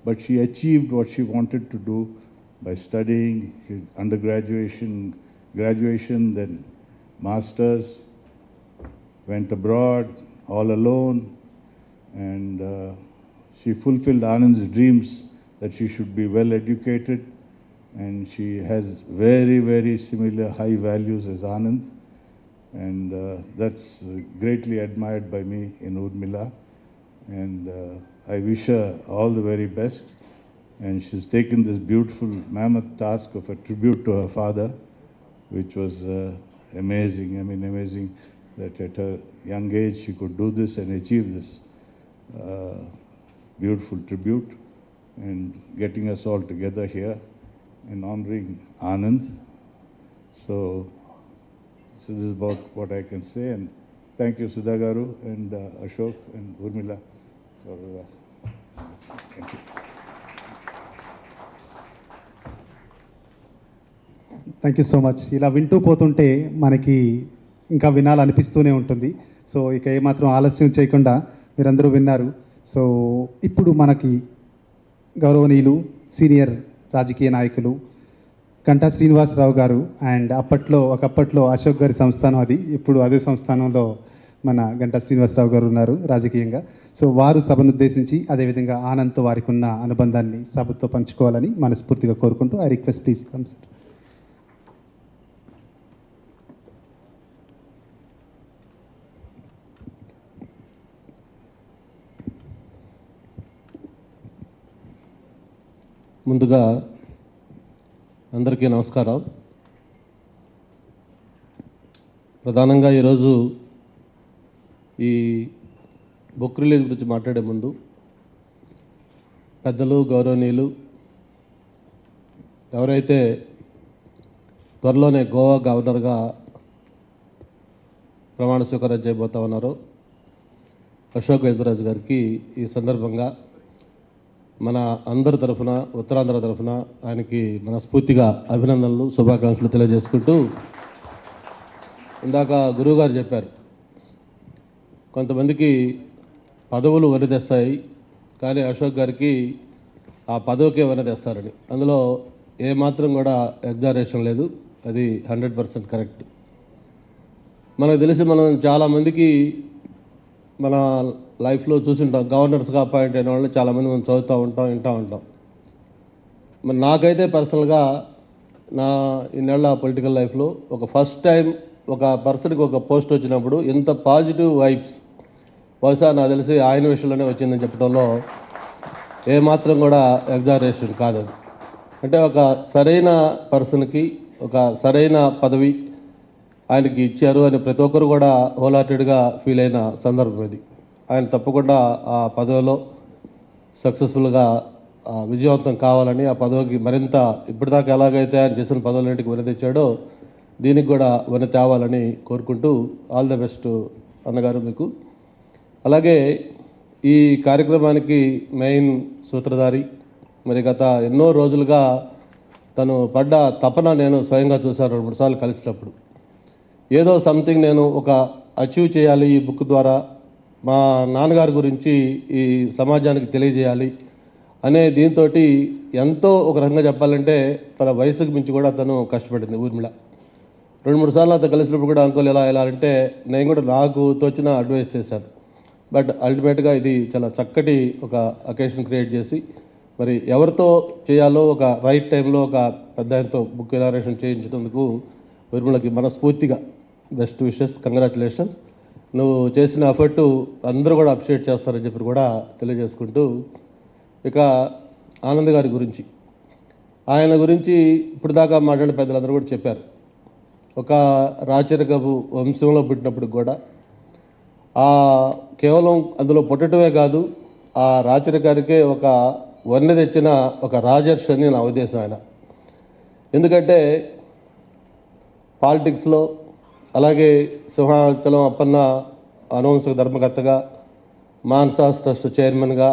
but she achieved what she wanted to do by studying undergraduation, graduation, then masters, went abroad all alone, and she fulfilled Anand's dreams that she should be well educated, and she has very, very similar high values as Anand, and that's greatly admired by me in Urmila, and I wish her all the very best. And she's taken this beautiful mammoth task of a tribute to her father, which was amazing. I mean, amazing that at her young age she could do this and achieve this beautiful tribute, and getting us all together here and honoring Anand. So this is about what I can say, and thank you Sudha Garu and Ashok and Urmila for thank you. Thank you so much. ఇలా వింటూ పోతుంటే మనకి ఇంకా వినాలనిపిస్తూనే ఉంటుంది. So ఇక ఏమాత్రం ఆలస్యం చేయకుండా మీరందరూ విన్నారు. సో ఇప్పుడు మనకి గౌరవనీయులు సీనియర్ రాజకీయ నాయకులు కంటా శ్రీనివాసరావు గారు, అండ్ ఒకప్పట్లో అశోక్ గారి సంస్థానం అది, ఇప్పుడు అదే సంస్థానంలో మన గంటా శ్రీనివాసరావు గారు ఉన్నారు రాజకీయంగా. సో వారు సభను ఉద్దేశించి అదేవిధంగా ఆనంద్తో వారికి ఉన్న అనుబంధాన్ని సభతో పంచుకోవాలని మనస్ఫూర్తిగా కోరుకుంటూ I request please come sir. ముందుగా అందరికీ నమస్కారం. ప్రధానంగా ఈరోజు ఈ బుక్ రిలీజ్ గురించి మాట్లాడే ముందు పెద్దలు, గౌరవనీయులు ఎవరైతే త్వరలోనే గోవా గవర్నర్గా ప్రమాణ స్వీకారం చేయబోతా ఉన్నారో అశోక్ రాజు గారికి ఈ సందర్భంగా మన అందరి తరఫున, ఉత్తరాంధ్ర తరఫున ఆయనకి మనస్ఫూర్తిగా అభినందనలు, శుభాకాంక్షలు తెలియజేసుకుంటూ, ఇందాక గురువుగారు చెప్పారు కొంతమందికి పదవులు వనదెస్తాయి, కానీ అశోక్ గారికి ఆ పదవికే వనదెస్తారని. అందులో ఏమాత్రం కూడా ఎగ్జారేషన్ లేదు, అది 100% కరెక్ట్. మనకు తెలిసి మనం చాలామందికి మన లైఫ్లో చూసింటాం, గవర్నర్స్గా అపాయింట్ అయిన వాళ్ళని చాలామంది మనం చదువుతూ ఉంటాం, వింటూ ఉంటాం. మరి నాకైతే పర్సనల్గా నా ఇన్నేళ్ల పొలిటికల్ లైఫ్లో ఒక ఫస్ట్ టైం ఒక పర్సన్కి ఒక పోస్ట్ వచ్చినప్పుడు ఇంత పాజిటివ్ వైబ్స్ బహుశా నాకు తెలిసి ఆయన విషయంలోనే వచ్చిందని చెప్పడంలో ఏమాత్రం కూడా ఎగ్జారేషన్ కాదు. అంటే ఒక సరైన పర్సన్కి ఒక సరైన పదవి ఆయనకి ఇచ్చారు అని ప్రతి ఒక్కరు కూడా హోల్హార్టెడ్గా ఫీల్ అయిన సందర్భం ఇది. ఆయన తప్పకుండా ఆ పదవిలో సక్సెస్ఫుల్గా విజయవంతం కావాలని, ఆ పదవికి మరింత ఇప్పటిదాకా ఎలాగైతే ఆయన చేసిన పదవులన్నింటికి వన తెచ్చాడో దీనికి కూడా వన తేవాలని కోరుకుంటూ ఆల్ ద బెస్ట్ అన్నగారు మీకు. అలాగే ఈ కార్యక్రమానికి మెయిన్ సూత్రధారి, మరి గత ఎన్నో రోజులుగా తను పడ్డ తపన నేను స్వయంగా చూశాను 2-3 సార్లు కలిసినప్పుడు. ఏదో సంథింగ్ నేను ఒక అచీవ్ చేయాలి ఈ బుక్ ద్వారా, మా నాన్నగారి గురించి ఈ సమాజానికి తెలియజేయాలి అనే దీంతో ఎంతో ఒక రకంగా చెప్పాలంటే తన వయసుకు మించి కూడా తను కష్టపడింది ఊర్మిళ. 2-3 సార్లు అతను కలిసినప్పుడు కూడా అంకుల్ ఎలా అంటే నేను కూడా నాకు తోచిన అడ్వైస్ చేశాను. బట్ అల్టిమేట్గా ఇది చాలా చక్కటి ఒక అకేషన్ క్రియేట్ చేసి మరి ఎవరితో చేయాలో ఒక రైట్ టైంలో ఒక పెద్ద ఆయనతో బుక్ ఇనాగ్రేషన్ చేయించినందుకు ఊర్మిళకి మనస్ఫూర్తిగా బెస్ట్ విషెస్, కంగ్రాచులేషన్స్. నువ్వు చేసిన ఎఫర్ట్ అందరూ కూడా అప్రిషియేట్ చేస్తారని చెప్పి కూడా తెలియజేసుకుంటూ, ఇక ఆనంద్ గారి గురించి, ఆయన గురించి ఇప్పుడు దాకా మాట్లాడిన పెద్దలందరూ కూడా చెప్పారు. ఒక రాచరికపు వంశంలో పుట్టినప్పుడు కూడా కేవలం అందులో పుట్టడమే కాదు, ఆ రాచరికానికే ఒక వన్నె తెచ్చిన ఒక రాజర్షి అని నా ఉద్దేశం ఆయన. ఎందుకంటే పాలిటిక్స్లో అలాగే సింహాచలం అప్పన్న అనువంశక ధర్మకర్తగా, మాన్సాస్ ట్రస్ట్ చైర్మన్గా,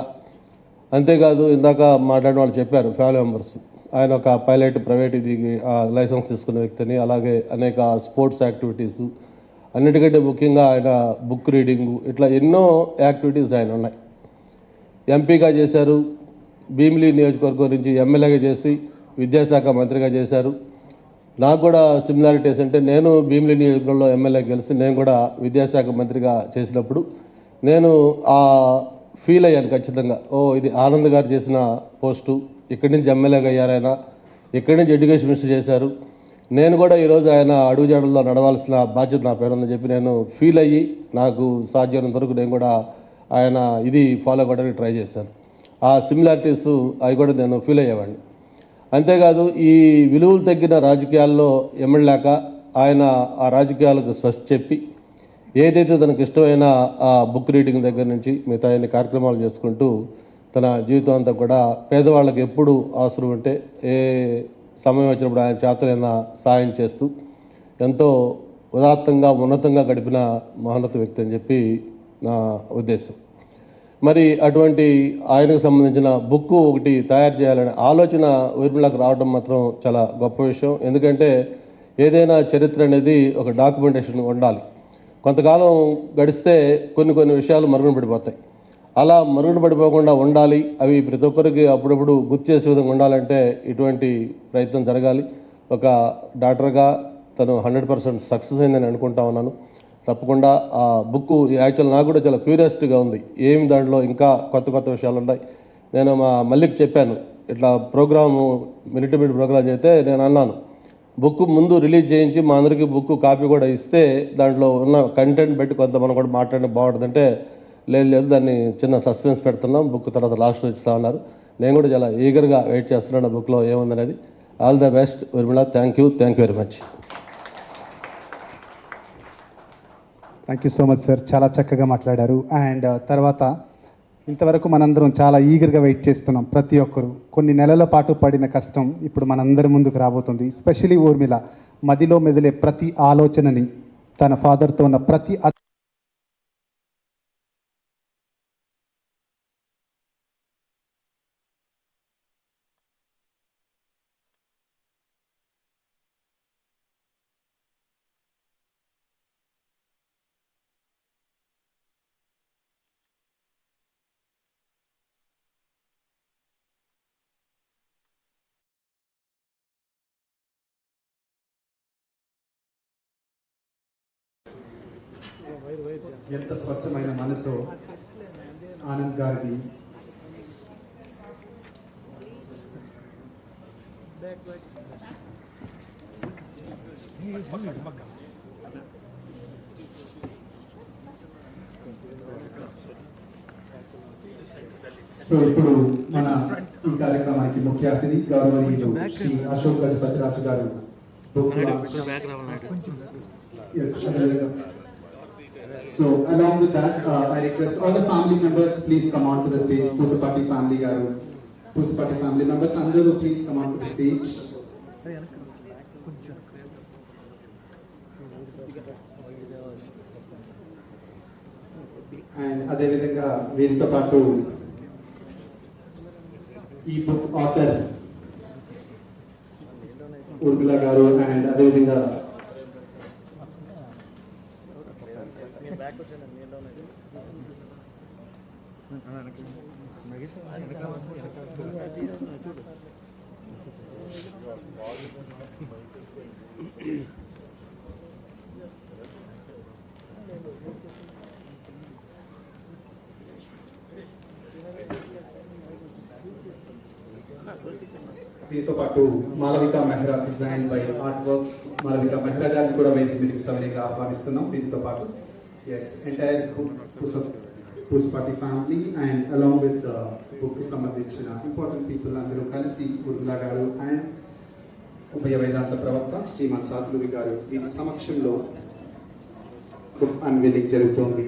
అంతేకాదు ఇందాక మాట్లాడిన వాళ్ళు చెప్పారు ఫ్యామిలీ మెంబర్స్, ఆయన ఒక పైలట్ ప్రైవేట్ ఇది లైసెన్స్ తీసుకున్న వ్యక్తిని, అలాగే అనేక స్పోర్ట్స్ యాక్టివిటీసు, అన్నిటికంటే ముఖ్యంగా ఆయన బుక్ రీడింగు, ఇట్లా ఎన్నో యాక్టివిటీస్ ఆయన ఉన్నాయి. ఎంపీగా చేశారు, భీమిలి నియోజకవర్గం నుంచి ఎమ్మెల్యేగా చేసి విద్యాశాఖ మంత్రిగా చేశారు. నాకు కూడా సిమిలారిటీస్ అంటే నేను భీమిలి నియోజకవర్గంలో ఎమ్మెల్యే గెలిచి నేను కూడా విద్యాశాఖ మంత్రిగా చేసినప్పుడు నేను ఫీల్ అయ్యాను ఖచ్చితంగా. ఇది ఆనంద్ గారు చేసిన పోస్టు, ఇక్కడి నుంచి ఎమ్మెల్యేగా అయ్యారైనా, ఇక్కడి నుంచి ఎడ్యుకేషన్ మినిస్టర్ చేశారు, నేను కూడా ఈరోజు ఆయన అడుగుజాడల్లో నడవాల్సిన బాధ్యత నా పేరు ఉందని చెప్పి నేను ఫీల్ అయ్యి నాకు సాధ్యమైనంత వరకు నేను కూడా ఆయన ఇది ఫాలో అవ్వడానికి ట్రై చేశాను. ఆ సిమిలారిటీస్ అవి కూడా నేను ఫీల్ అయ్యేవాడిని. అంతేకాదు ఈ విలువలు తగ్గిన రాజకీయాల్లో ఎమ్మెల్యేక ఆయన ఆ రాజకీయాలకు స్వస్తి చెప్పి ఏదైతే తనకు ఇష్టమైన ఆ బుక్ రీడింగ్ దగ్గర నుంచి మిగతా అన్ని కార్యక్రమాలు చేసుకుంటూ తన జీవితం అంతా కూడా పేదవాళ్ళకి ఎప్పుడు అవసరం ఉంటే ఏ సమయం వచ్చినప్పుడు ఆయన చేతనైన సాయం చేస్తూ ఎంతో ఉదాత్తంగా ఉన్నతంగా గడిపిన మహోన్నత వ్యక్తి అని చెప్పి నా ఉద్దేశం. మరి అటువంటి ఆయనకు సంబంధించిన బుక్ ఒకటి తయారు చేయాలనే ఆలోచన ఊర్మిళకు రావడం మాత్రం చాలా గొప్ప విషయం. ఎందుకంటే ఏదైనా చరిత్ర అనేది ఒక డాక్యుమెంటేషన్ ఉండాలి. కొంతకాలం గడిస్తే కొన్ని విషయాలు మరుగున పడిపోతాయి. అలా మరుగున పడిపోకుండా ఉండాలి, అవి ప్రతి ఒక్కరికి అప్పుడప్పుడు గుర్తు చేసే విధంగా ఉండాలంటే ఇటువంటి ప్రయత్నం జరగాలి. ఒక డాక్టర్గా తను 100% సక్సెస్ అయిందని అనుకుంటా ఉన్నాను. తప్పకుండా ఆ బుక్ యాక్చువల్ నాకు కూడా చాలా క్యూరియాసిటీగా ఉంది, ఏమి దాంట్లో ఇంకా కొత్త విషయాలు ఉన్నాయి. నేను మా మల్లికి చెప్పాను, ఇట్లా ప్రోగ్రాము మినిట్ ప్రోగ్రామ్ చేస్తే నేను అన్నాను, బుక్ ముందు రిలీజ్ చేయించి మా అందరికీ బుక్ కాపీ కూడా ఇస్తే దాంట్లో ఉన్న కంటెంట్ బట్టి కొంత మనం కూడా మాట్లాడడం బాగుంటుందంటే లేదు దాన్ని చిన్న సస్పెన్స్ పెడుతున్నాం, బుక్ తర్వాత లాస్ట్ ఇస్తా ఉన్నారు. నేను కూడా చాలా ఈగర్గా వెయిట్ చేస్తున్నాను ఆ బుక్లో ఏముందనేది. All the best Urmila, thank you very much. Thank you so much sir, చాలా చక్కగా మాట్లాడారు. అండ్ తర్వాత ఇంతవరకు మనందరం చాలా ఈగర్గా వెయిట్ చేస్తున్నాం. ప్రతి ఒక్కరు కొన్ని నెలల పాటు పడిన కష్టం ఇప్పుడు మనందరి ముందుకు రాబోతుంది. స్పెషలీ ఊర్మిళ మదిలో మెదిలే ప్రతి ఆలోచనని తన ఫాదర్తో ఉన్న ప్రతి ఎంత స్వచ్ఛమైన మనసు ఆనంద్ గారిది. సో ఇప్పుడు మన ఈ కార్యక్రమానికి ముఖ్య అతిథి గౌరవనీయులు శ్రీ అశోక్ గజపతి రాజు గారు. So along with that, I request all the family members please come on to the stage. Pusapati family garu, Pusapati family members, andaru please come on to the stage. And అదే విధంగా వీరితో పాటు ఈ బుక్ ఆథర్ ఊర్మిళ గారు and అదే విధంగా దీంతో పాటు Malavika Mehra design by art works Malavika Mehra గారిని కూడా వేదిక మీదకి సవినీయంగా ఆహ్వానిస్తున్నాం. దీంతో పాటు entire Pusapati family and along with the book సంబంధించిన ఇంపార్టెంట్ పీపుల్ అందరూ కలిసి ఊర్మిళ గారు అండ్ ఉభయ వేదాంత ప్రవక్త శ్రీమాన్ సాతులువి గారు వీరి సమక్షంలో బుక్ అన్వీలింగ్ జరుగుతోంది.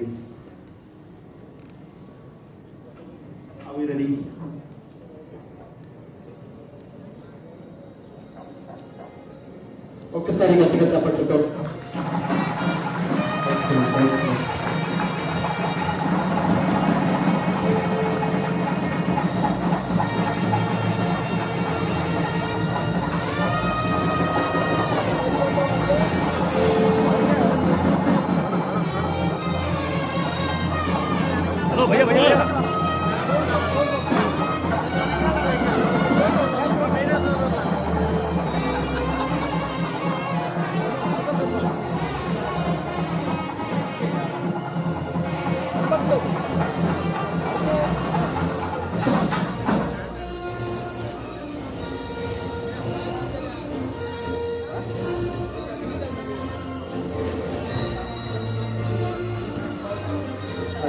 I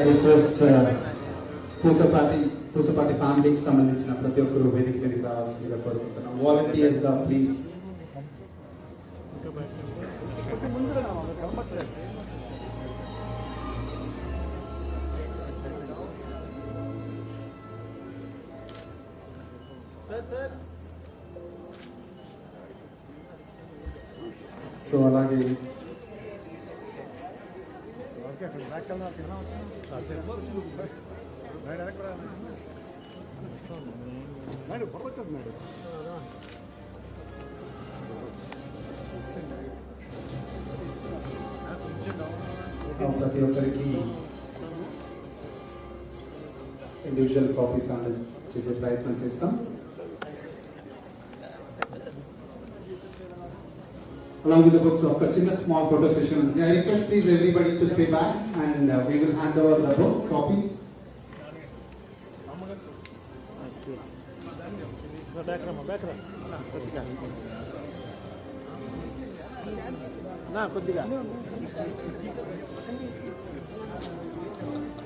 request పూసపాటి ఫ్యామిలీకి సంబంధించిన ప్రతి ఒక్కరు వేదిక మీదకి రావాల్సిందిగా కోరుకుంటున్నాం. వాలంటీర్స్ గా ప్లీజ్. సో అలాగే ప్రతి ఒక్కరికి ఇండివిజువల్ కాపీస్ చేసే ప్రయత్నం చేస్తాం. Along with the books, of a small photo session. I request please everybody to stay back and we will hand over the book copies.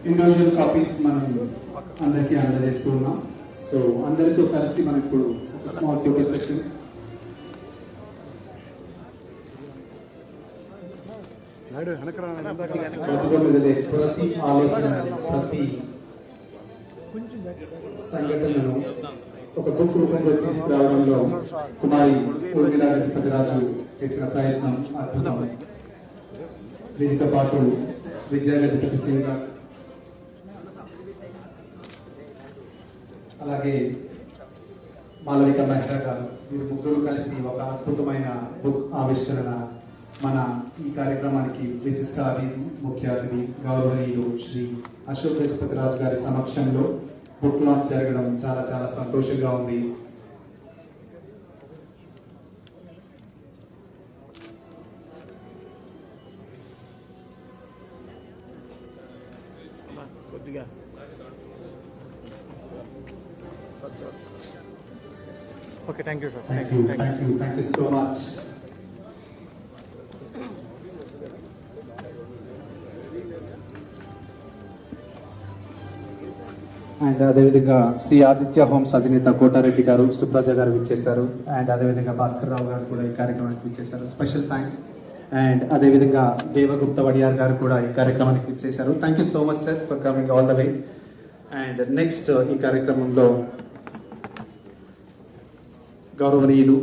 Individual copies మనం అందరికీ అందజేస్తున్నాం. సో అందరితో కలిసి మనం ఇప్పుడు ఒక స్మాల్ ఫోటో సెషన్. ప్రతి ఆలోచన, ప్రతి సంఘటనను ఒక బుక్ రూపంలో తీసుకురావడంలో కుమారి గజపతి రాజు చేసిన ప్రయత్నం అద్భుతం. దీనితో పాటు విద్యా గజపతి సింగ్ గారు, అలాగే మాలవిక మెహ్రా గారు, వీరు ముగ్గురు కలిసి ఒక అద్భుతమైన బుక్ ఆవిష్కరణ మన ఈ కార్యక్రమానికి విశిష్ట అతిథి, ముఖ్య అతిథి గౌరవనీయులు శ్రీ అశోక్ గజపతి రాజు గారి సమక్షంలో బుక్ లాంచ్ జరగడం చాలా చాలా సంతోషంగా ఉంది. Okay, thank you, sir. Thank you so much. And అదేవిధంగా శ్రీ ఆదిత్య హోమ్స్ అధినేత కోటారెడ్డి గారు, సుప్రజ గారు విచ్చేశారు. అండ్ అదేవిధంగా భాస్కర్ రావు గారు కూడా ఈ కార్యక్రమానికి విచ్చేశారు. Special thanks. అండ్ అదేవిధంగా దేవగుప్త వడియార్ గారు కూడా ఈ కార్యక్రమానికి విచ్చేశారు. Thank you so much sir for coming all the way. And next ఈ కార్యక్రమంలో గౌరవనీయులు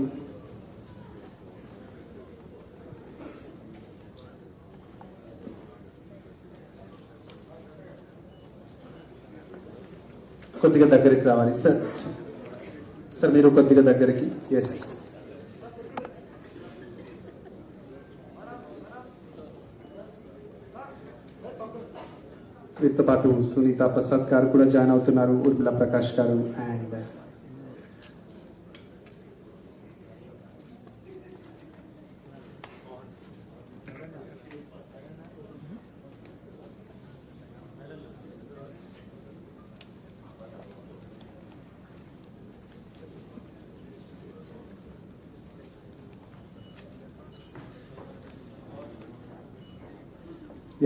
కొద్దిగా దగ్గరికి రావాలి సార్. సార్ మీరు కొద్దిగా దగ్గరికి. ఎస్, వీరితో పాటు సునీత ప్రసాద్ గారు కూడా జాయిన్ అవుతున్నారు, ఉర్మిళ ప్రకాష్ గారు. అండ్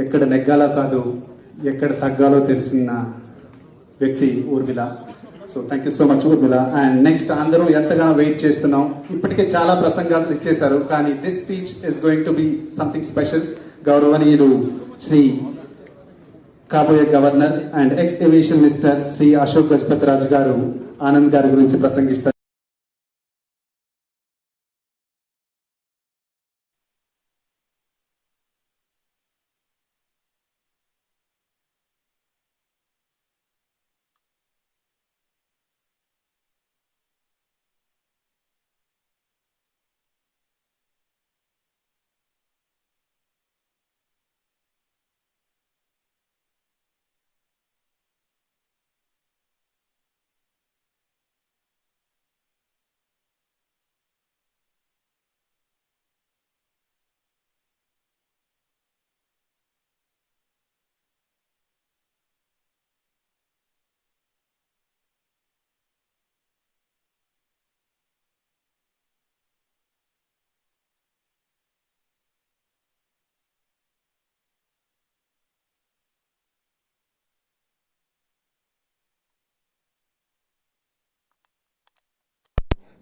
ఎక్కడ నెగ్గాలో కాదు, ఎక్కడ తగ్గాలో తెలిసిన వ్యక్తి Urmila. So thank you so much Urmila. And next అందరూ ఎంతగానో వెయిట్ చేస్తున్నాం. ఇప్పటికే చాలా ప్రసంగాలు ఇచ్చేశారు, కానీ this speech is going to be something special. గౌరవనీయులు శ్రీ కాబోయే governor and ex aviation minister Shri Ashok Gajapati Raju garu Anand గారి గురించి ప్రసంగిస్తారు.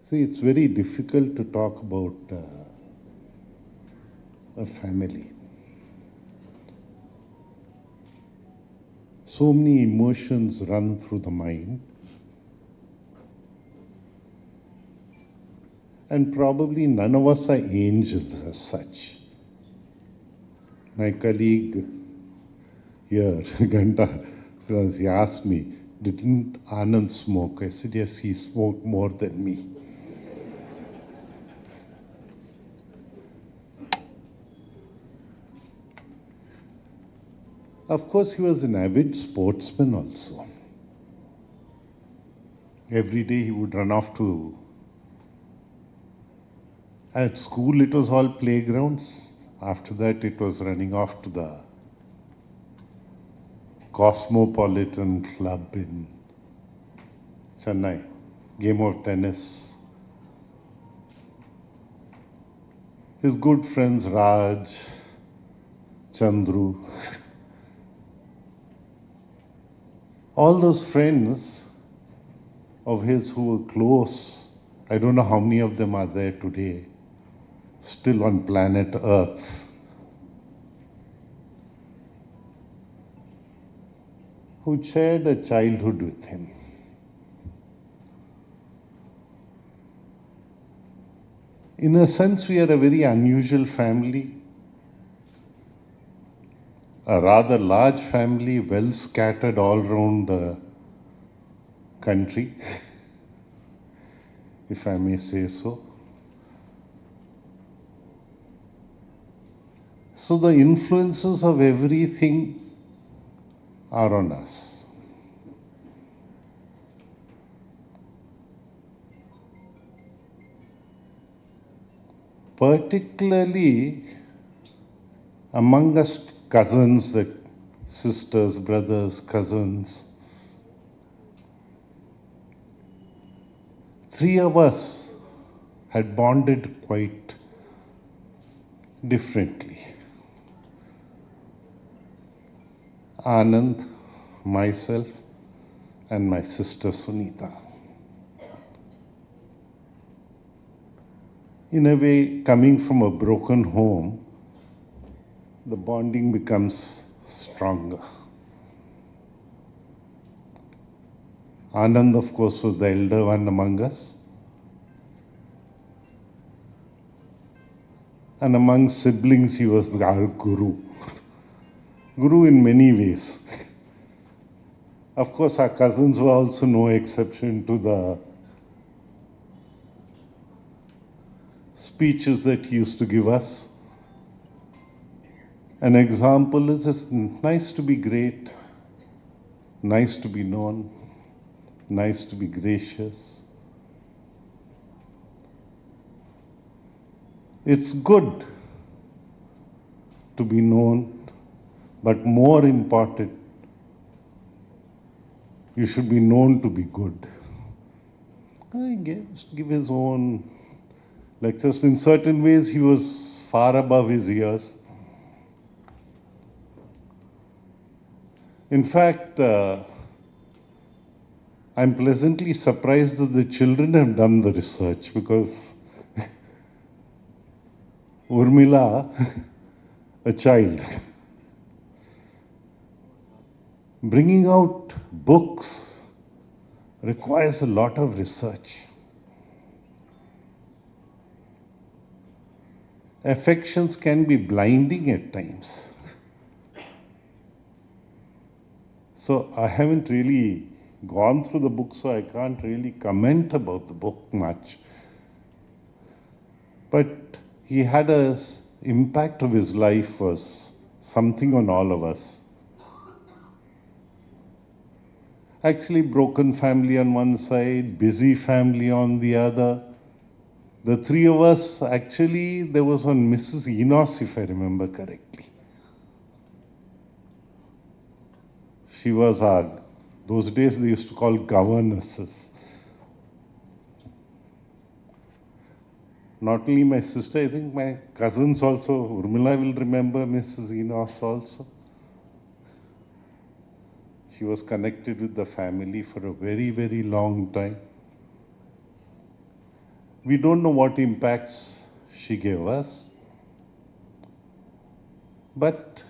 See, it's very difficult to talk about a family. So many emotions run through the mind, and probably none of us are angels as such. My colleague here, Ganta, he asked me, didn't Anand smoke? I said, yes, he smoked more than me. Of course, he was an avid sportsman also. Every day he would run off to... At school it was all playgrounds. After that it was running off to the Cosmopolitan Club in Chennai. Game of tennis. His good friends Raj, Chandru, all those friends of his who were close, I don't know how many of them are there today, still on planet Earth. Who shared a childhood with him. In a sense, we are a very unusual family. A rather large family, well scattered all around the country, if I may say so. So the influences of everything are on us. Particularly among us cousins, sisters, brothers, cousins. Three of us had bonded quite differently. Anand, myself, and my sister Sunita. In a way, coming from a broken home, the bonding becomes stronger. Anand, of course, was the elder one among us. And among siblings, he was our guru. Guru in many ways. Of course, our cousins were also no exception to the speeches that he used to give us. An example is it's nice to be great, nice to be known, nice to be gracious. It's good to be known, but more important, you should be known to be good. I guess, give his own lectures. In certain ways, he was far above his years. In fact, I'm pleasantly surprised that the children have done the research, because Urmila, a child, bringing out books requires a lot of research. Affections can be blinding at times. So I haven't really gone through the book, so I can't really comment about the book much. But he had an impact of his life was something on all of us. Actually, broken family on one side, busy family on the other. The three of us, actually, there was one Mrs. Enos, if I remember correctly. She was our, those days they used to call governesses. Not only my sister, I think my cousins also, Urmila will remember Mrs. Enos also. She was connected with the family for a very, very long time. We don't know what impacts she gave us, but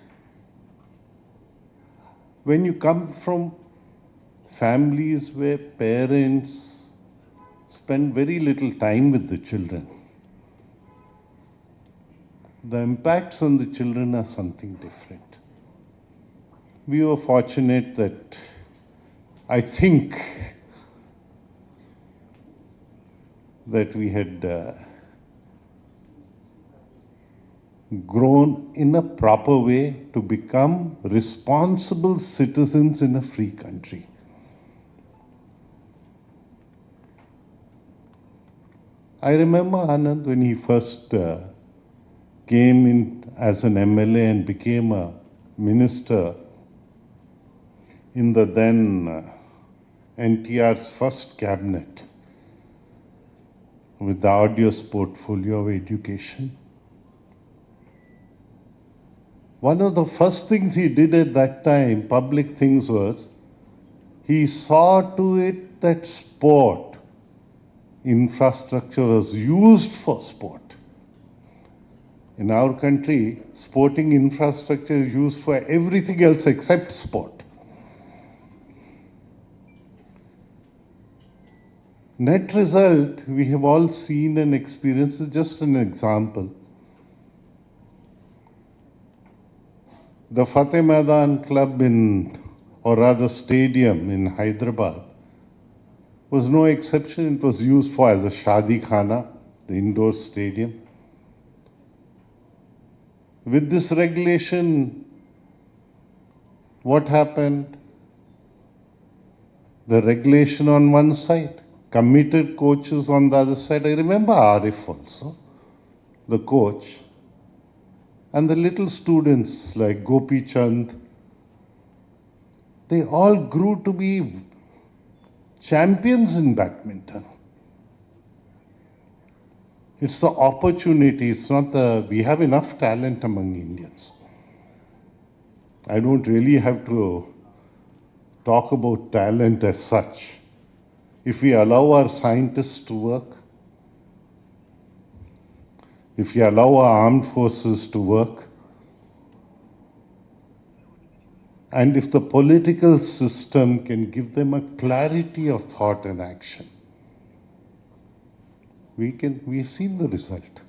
when you come from families where parents spend very little time with the children, the impacts on the children are something different. We were fortunate that I think that we had grown in a proper way to become responsible citizens in a free country. I remember Anand when he first came in as an MLA and became a minister in the then NTR's first cabinet with the arduous portfolio of education. One of the first things he did at that time, public things, was he saw to it that sport infrastructure was used for sport. In our country, sporting infrastructure is used for everything else except sport. Net result, we have all seen and experienced. Just an example. The Fateh Maidan Club or rather stadium in Hyderabad, was no exception. It was used for as a Shadi Khana, the indoor stadium. With this regulation, what happened? The regulation on one side, committed coaches on the other side. I remember Arif also, the coach, and the little students like Gopi Chand. They all grew to be champions in badminton. It's the opportunity, it's not we have enough talent among Indians. I don't really have to talk about talent as such. If we allow our scientists to work, if we allow our armed forces to work, and if the political system can give them a clarity of thought and action, we've seen the result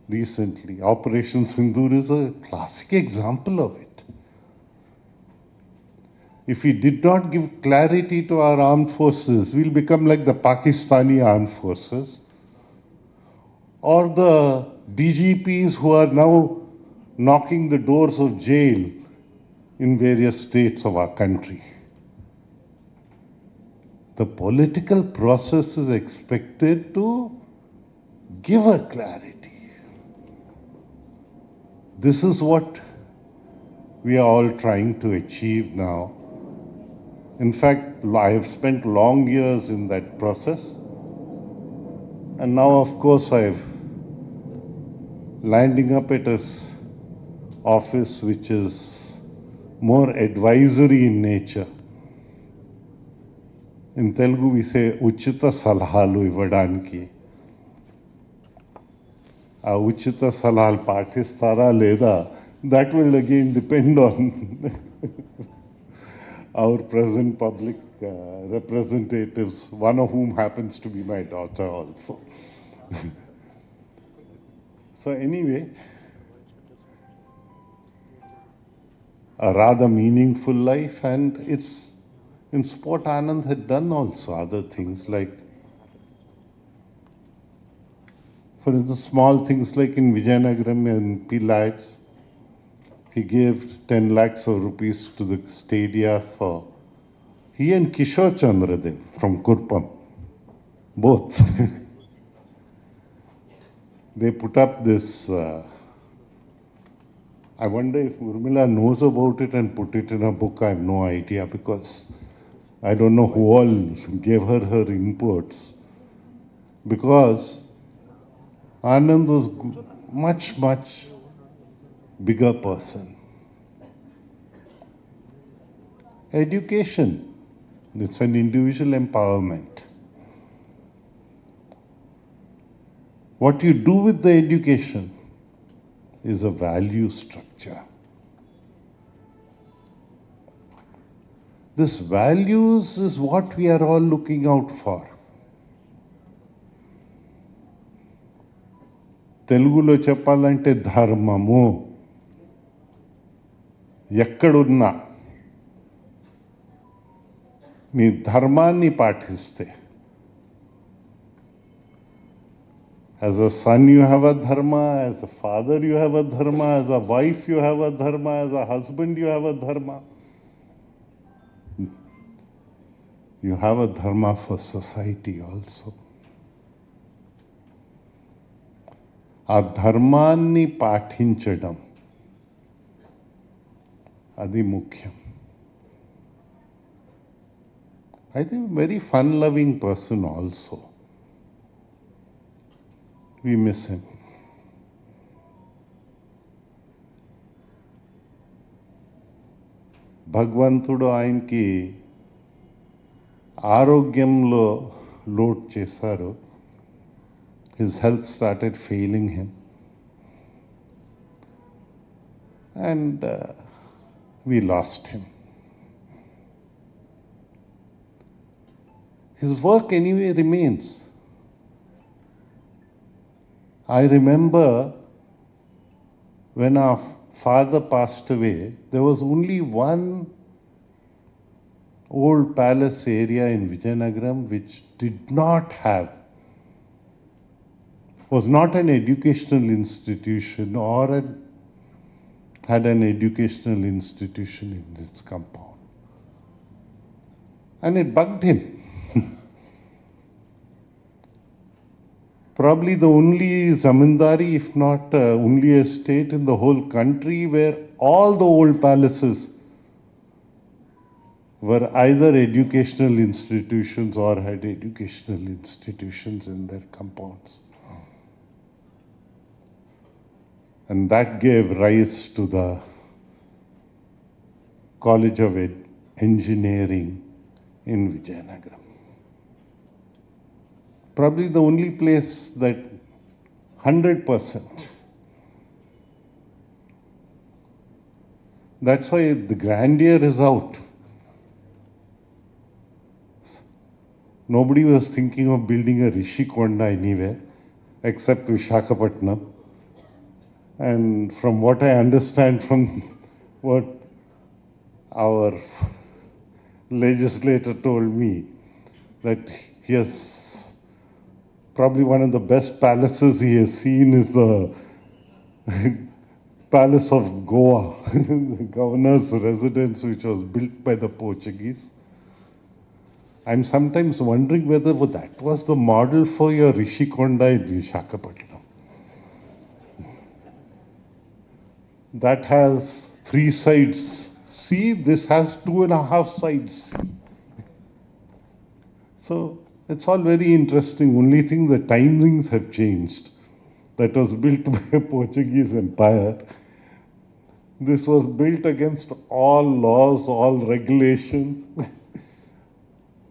recently. Operation Sindoor is a classic example of it. If we did not give clarity to our armed forces, we'll become like the Pakistani armed forces or the DGPs who are now knocking the doors of jail in various states of our country. The political process is expected to give a clarity. This is what we are all trying to achieve now. In fact, I have spent long years in that process. And now, of course, I've landing up at an office which is more advisory in nature. In Telugu, we say, Uchita Salahalu Ivadanki. Uchita Salahal Patistara Leda, that will again depend on our present public representatives, one of whom happens to be my daughter also. So anyway, a rather meaningful life, and it's in sport Anand had done also other things like, for instance, small things like in Vijayanagaram and P-Lads, he gave 10 lakhs of rupees to the stadia for, he and Kishore Chandradev from Kurpam, both. They put up this, I wonder if Urmila knows about it and put it in a book. I have no idea because I don't know who all gave her inputs. Because Anand was much, much bigger person. Education, it's an individual empowerment. What you do with the education is a value structure. This values is what we are all looking out for. తెలుగులో చెప్పాలంటే ధర్మము. ఎక్కడున్నా మీ ధర్మాన్ని పాటిస్తే, as a son you have a dharma, as a father you have a dharma, as a wife you have a dharma, as a husband you have a dharma. You have a dharma for society also. ఆ ధర్మాన్ని పాటించడం అది ముఖ్యం. I think very fun-loving person also. We miss him. భగవంతుడు ఆయనకి ఆరోగ్యంలో load చేశారు. His health started failing him. And we lost him. His work anyway remains. I remember when our father passed away, there was only one old palace area in Vijayanagaram which did not have, was not an educational institution or had an educational institution in its compound. And it bugged him. Probably the only zamindari, if not only estate in the whole country where all the old palaces were either educational institutions or had educational institutions in their compounds. And that gave rise to the College of Engineering in Vijayanagaram. Probably the only place that 100%. That's why the grandeur is out. Nobody was thinking of building a Rishikonda anywhere except Visakhapatnam. And from what I understand from what our legislator told me, that he has probably one of the best palaces he has seen is the Palace of Goa, the governor's residence, which was built by the Portuguese. I'm sometimes wondering whether that was the model for your Rishikonda in Visakhapatnam. That has 3 sides. See, this has 2.5 sides. So it's all very interesting. Only thing, the timings have changed. That was built by a Portuguese empire. This was built against all laws, all regulations,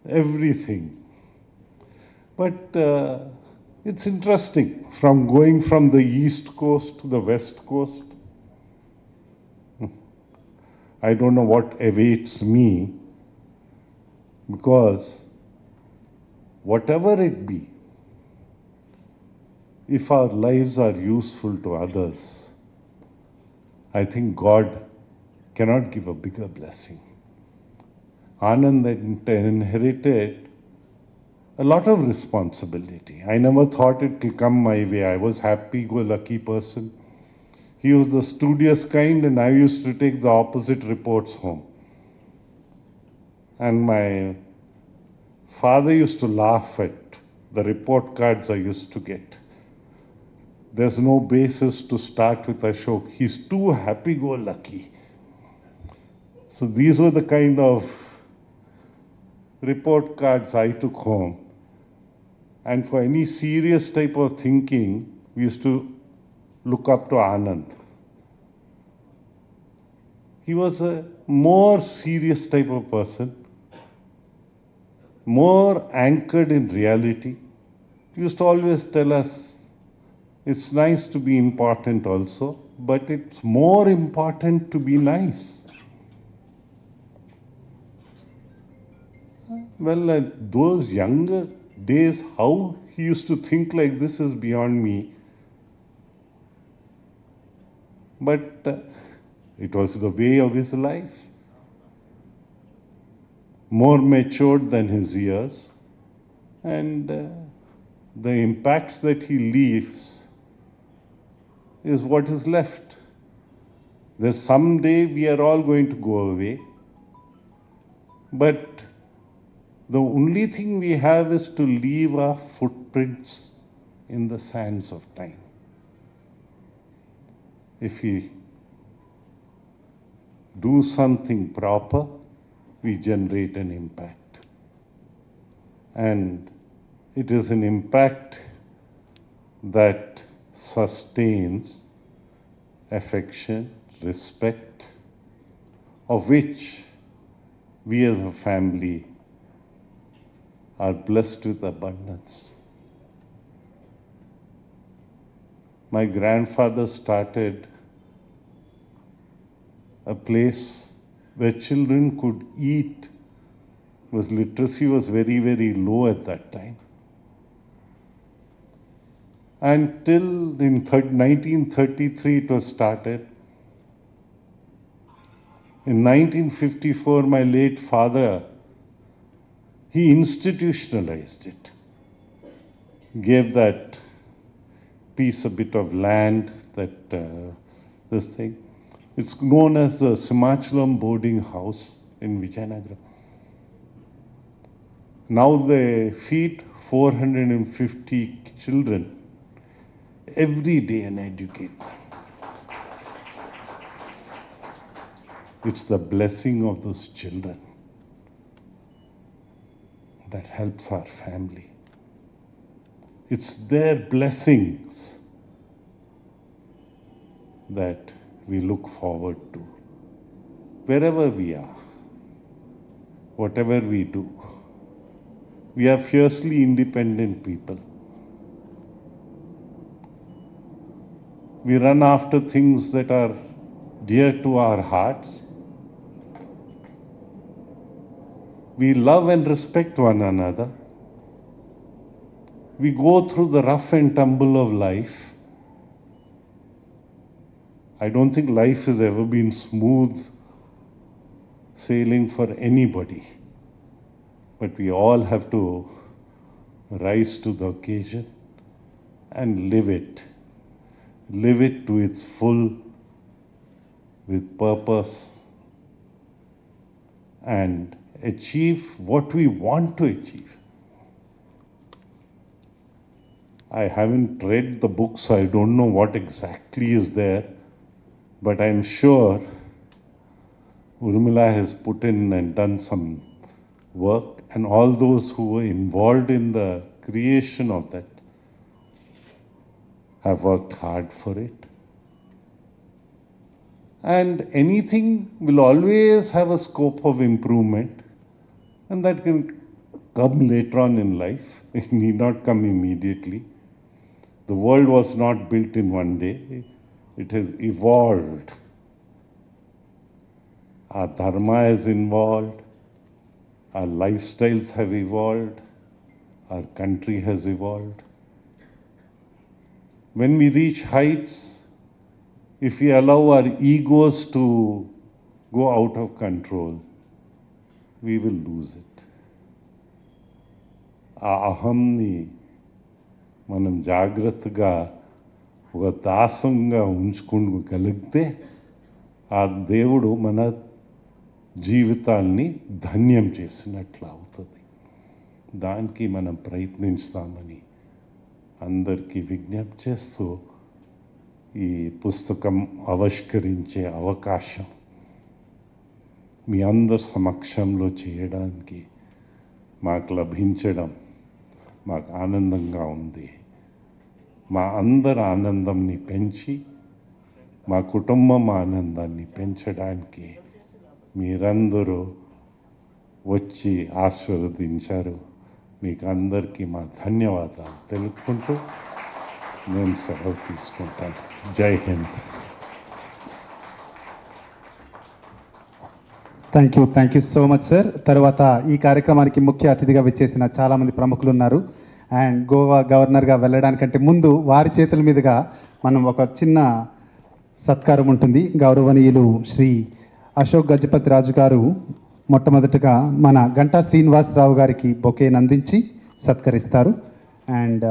everything. But it's interesting, from going from the east coast to the west coast. I don't know what awaits me, because whatever it be, if our lives are useful to others, I think God cannot give a bigger blessing. Anand inherited a lot of responsibility. I never thought it would come my way. I was happy-go-lucky person. He was the studious kind, and I used to take the opposite reports home. And my father used to laugh at the report cards I used to get. There's no basis to start with Ashok. He's too happy-go-lucky. So these were the kind of report cards I took home. And for any serious type of thinking, we used to look up to Anand. He was a more serious type of person, more anchored in reality. He used to always tell us, It's nice to be important also, but it's more important to be nice. Well, at those younger days, how he used to think like this is beyond me. But it was the way of his life. More matured than his years, and the impacts that he leaves is what is left. There's someday we are all going to go away, but the only thing we have is to leave our footprints in the sands of time. If we do something proper, we generate an impact. And it is an impact that sustains affection, respect, of which we as a family are blessed with abundance. My grandfather started a place where children could eat. Literacy was very, very low at that time. Until in 1933 it was started. In 1954, my late father, he institutionalized it. Gave that piece, a bit of land, this thing. It's known as the Simachalam boarding house in Vijayanagara. Now they feed 450 children every day and educate them. It's the blessing of those children that helps our family. It's their blessings that we look forward to. Wherever we are, whatever we do, we are fiercely independent people. We run after things that are dear to our hearts. We love and respect one another. We go through the rough and tumble of life. I don't think life has ever been smooth sailing for anybody. But we all have to rise to the occasion and live it. Live it to its full, with purpose, and achieve what we want to achieve. I haven't read the book, so I don't know what exactly is there, but I'm sure Urmila has put in and done some work, and all those who were involved in the creation of that have worked hard for it. And anything will always have a scope of improvement, and that can come later on in life. It need not come immediately. The world was not built in one day. It has evolved. Our dharma is involved. Our lifestyles have evolved. Our country has evolved. When we reach heights, if we allow our egos to go out of control, we will lose it. ఆ అహంని మనం జాగ్రత్తగా ఒక దాసంగా ఉంచుకోగలిగితే ఆ దేవుడు మన జీవితాల్ని ధన్యం చేసినట్లు అవుతుంది. దానికి మనం ప్రయత్నిస్తామని అందరికీ విజ్ఞప్తి చేస్తూ ఈ పుస్తకం ఆవిష్కరించే అవకాశం మీ అందరి సమక్షంలో చేయడానికి మాకు లభించడం మాకు ఆనందంగా ఉంది. మా అందరి ఆనందంని పెంచి మా కుటుంబం ఆనందాన్ని పెంచడానికి మీరందరూ వచ్చి ఆశీర్వదించారు. మీకు అందరికీ మా ధన్యవాదాలు తెలుపుకుంటూ నేను సెలవు తీసుకుంటాను. జై Hind. Thank you so much sir. తర్వాత ఈ కార్యక్రమానికి ముఖ్య అతిథిగా విచ్చేసిన చాలామంది ప్రముఖులు ఉన్నారు. అండ్ గోవా గవర్నర్గా వెళ్ళడానికంటే ముందు వారి చేతుల మీదుగా మనం ఒక చిన్న సత్కారం ఉంటుంది. గౌరవనీయులు శ్రీ అశోక్ గజపతి రాజు గారు మొట్టమొదటగా మన గంటా శ్రీనివాసరావు గారికి బొకేని అందించి సత్కరిస్తారు. And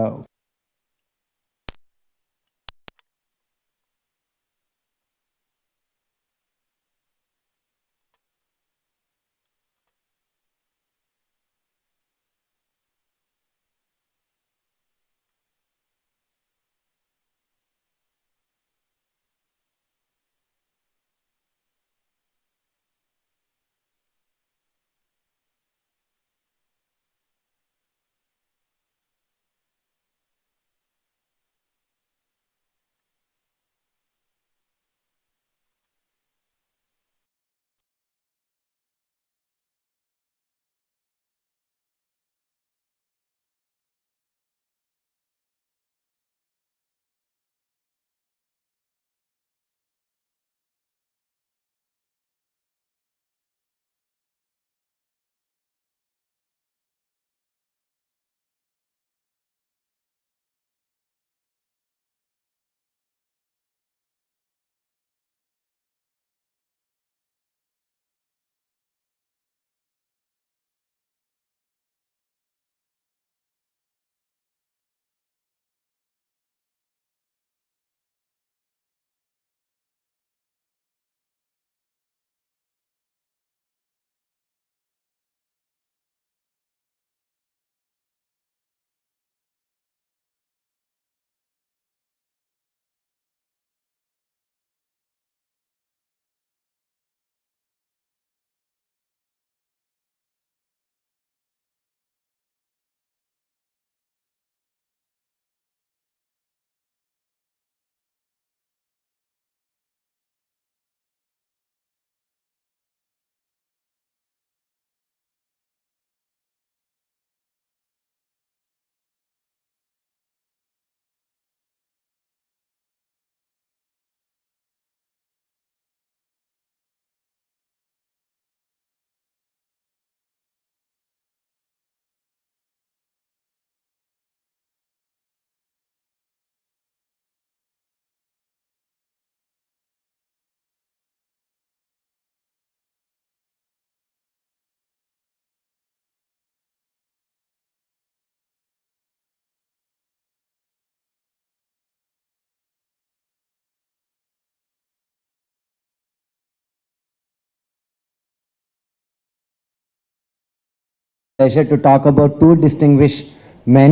Pleasure to talk about two distinguished men.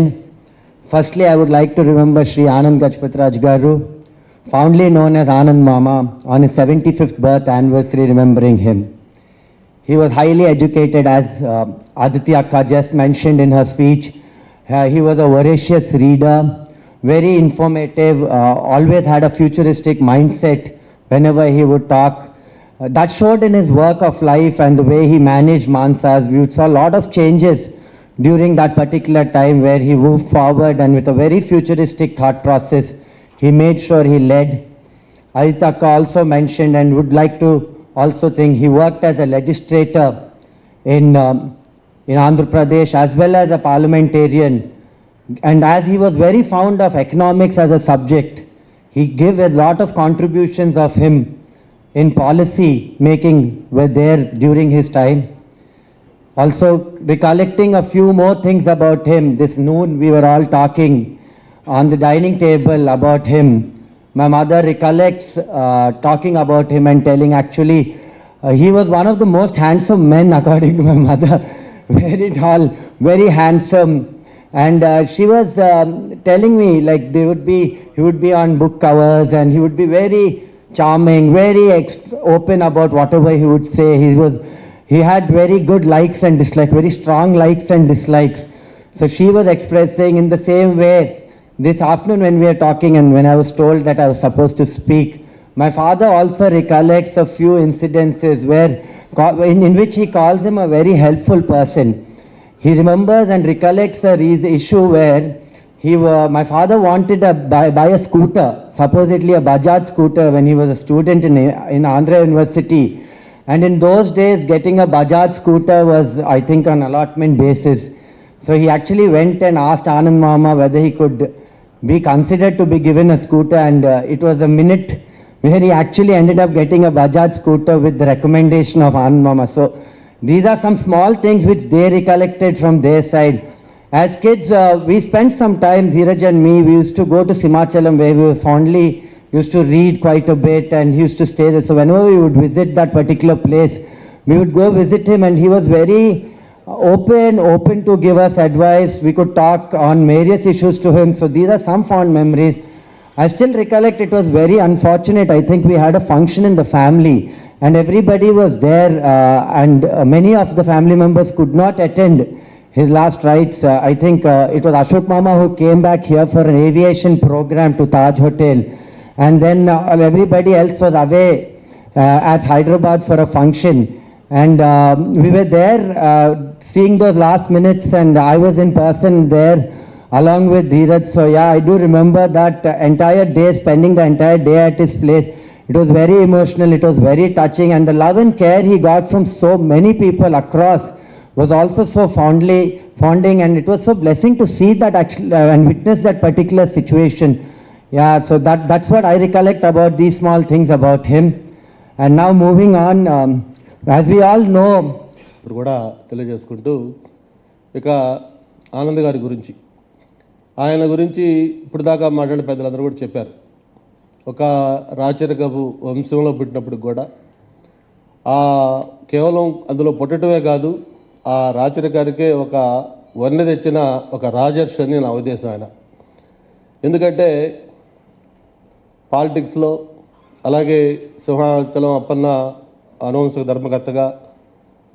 Firstly, I would like to remember Sri Anand Gajapathi Garu, fondly known as Anand Mama, on his 75th birth anniversary, remembering him. He was highly educated, as Aditi Akka just mentioned in her speech. He was a voracious reader, very informative, always had a futuristic mindset whenever he would talk. That showed in his work of life and the way he managed Mansas. We saw a lot of changes during that particular time where he moved forward, and with a very futuristic thought process, he made sure he led. Aditi Akka also mentioned, and would like to also think, he worked as a legislator in Andhra Pradesh as well as a parliamentarian. And as he was very fond of economics as a subject, he gave a lot of contributions of him in policy making were there during his time. Also, recollecting a few more things about him, this noon we were all talking on the dining table about him. My mother recollects talking about him and telling, actually, he was one of the most handsome men, according to my mother. Very tall, very handsome. And she was telling me, like, he would be on book covers, and he would be very charming, very open about whatever he would say. He had very good likes and dislikes, very strong likes and dislikes. So she was expressing in the same way. This afternoon when we were talking and when I was told that I was supposed to speak, my father also recollects a few incidences in which he calls him a very helpful person. He remembers and recollects a issue where My father wanted to buy a scooter, supposedly a Bajaj scooter, when he was a student in Andhra University. And in those days, getting a Bajaj scooter was, I think, on allotment basis. So he actually went and asked Anand Mama whether he could be considered to be given a scooter, and it was a minute where he actually ended up getting a Bajaj scooter with the recommendation of Anand Mama. So these are some small things which they recollected from their side. As kids, we spent some time, Dheeraj and me, we used to go to Simachalam, where we fondly used to read quite a bit, and he used to stay there. So whenever we would visit that particular place, we would go visit him, and he was very open to give us advice. We could talk on various issues to him. So these are some fond memories. I still recollect it was very unfortunate. I think we had a function in the family, and everybody was there, and many of the family members could not attend his last rites. I think it was Ashok Mama who came back here for an aviation program to Taj Hotel, and then everybody else was away at Hyderabad for a function, and we were there seeing those last minutes, and I was in person there along with Dheeraj. So yeah, I do remember that entire day, spending the entire day at his place. It was very emotional, it was very touching, and the love and care he got from so many people across was also so fonding, and it was so blessing to see that actually and witness that particular situation. Yeah, so that's what I recollect about these small things about him. And now moving on, as we all know, ఇప్పుడు కూడా తెలియజేసుకుంటూ ఇక ఆనంద్ గారి గురించి, ఆయన గురించి ఇప్పుడు దాకా మాట్లాడిన పెద్దలందరూ కూడా చెప్పారు. ఒక రాచరికపు వంశంలో పుట్టినప్పుడు కూడా కేవలం అందులో పుట్టడమే కాదు, ఆ రాచరికానికే ఒక వన్నె తెచ్చిన ఒక రాజర్షి అని నా ఉద్దేశం ఆయన. ఎందుకంటే పాలిటిక్స్లో, అలాగే సింహాచలం అప్పన్న అనువంశక ధర్మకర్తగా,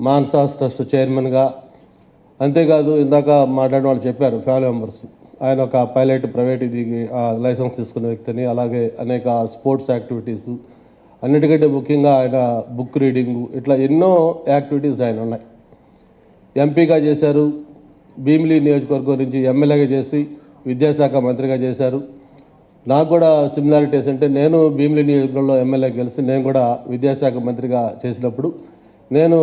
మాన్సాస్ ట్రస్ట్ చైర్మన్గా, అంతేకాదు ఇందాక మాట్లాడిన వాళ్ళు చెప్పారు ఫ్యామిలీ మెంబర్స్, ఆయన ఒక పైలట్ ప్రైవేట్ ఇది లైసెన్స్ తీసుకున్న వ్యక్తిని, అలాగే అనేక స్పోర్ట్స్ యాక్టివిటీసు, అన్నిటికంటే ముఖ్యంగా ఆయన బుక్ రీడింగు, ఇట్లా ఎన్నో యాక్టివిటీస్ ఆయన ఉన్నాయి. ఎంపీగా చేశారు, భీమిలి నియోజకవర్గం నుంచి ఎమ్మెల్యేగా చేసి విద్యాశాఖ మంత్రిగా చేశారు. నాకు కూడా సిమిలారిటీస్ అంటే, నేను భీమిలి నియోజకవర్గంలో ఎమ్మెల్యే గెలిచి నేను కూడా విద్యాశాఖ మంత్రిగా చేసినప్పుడు నేను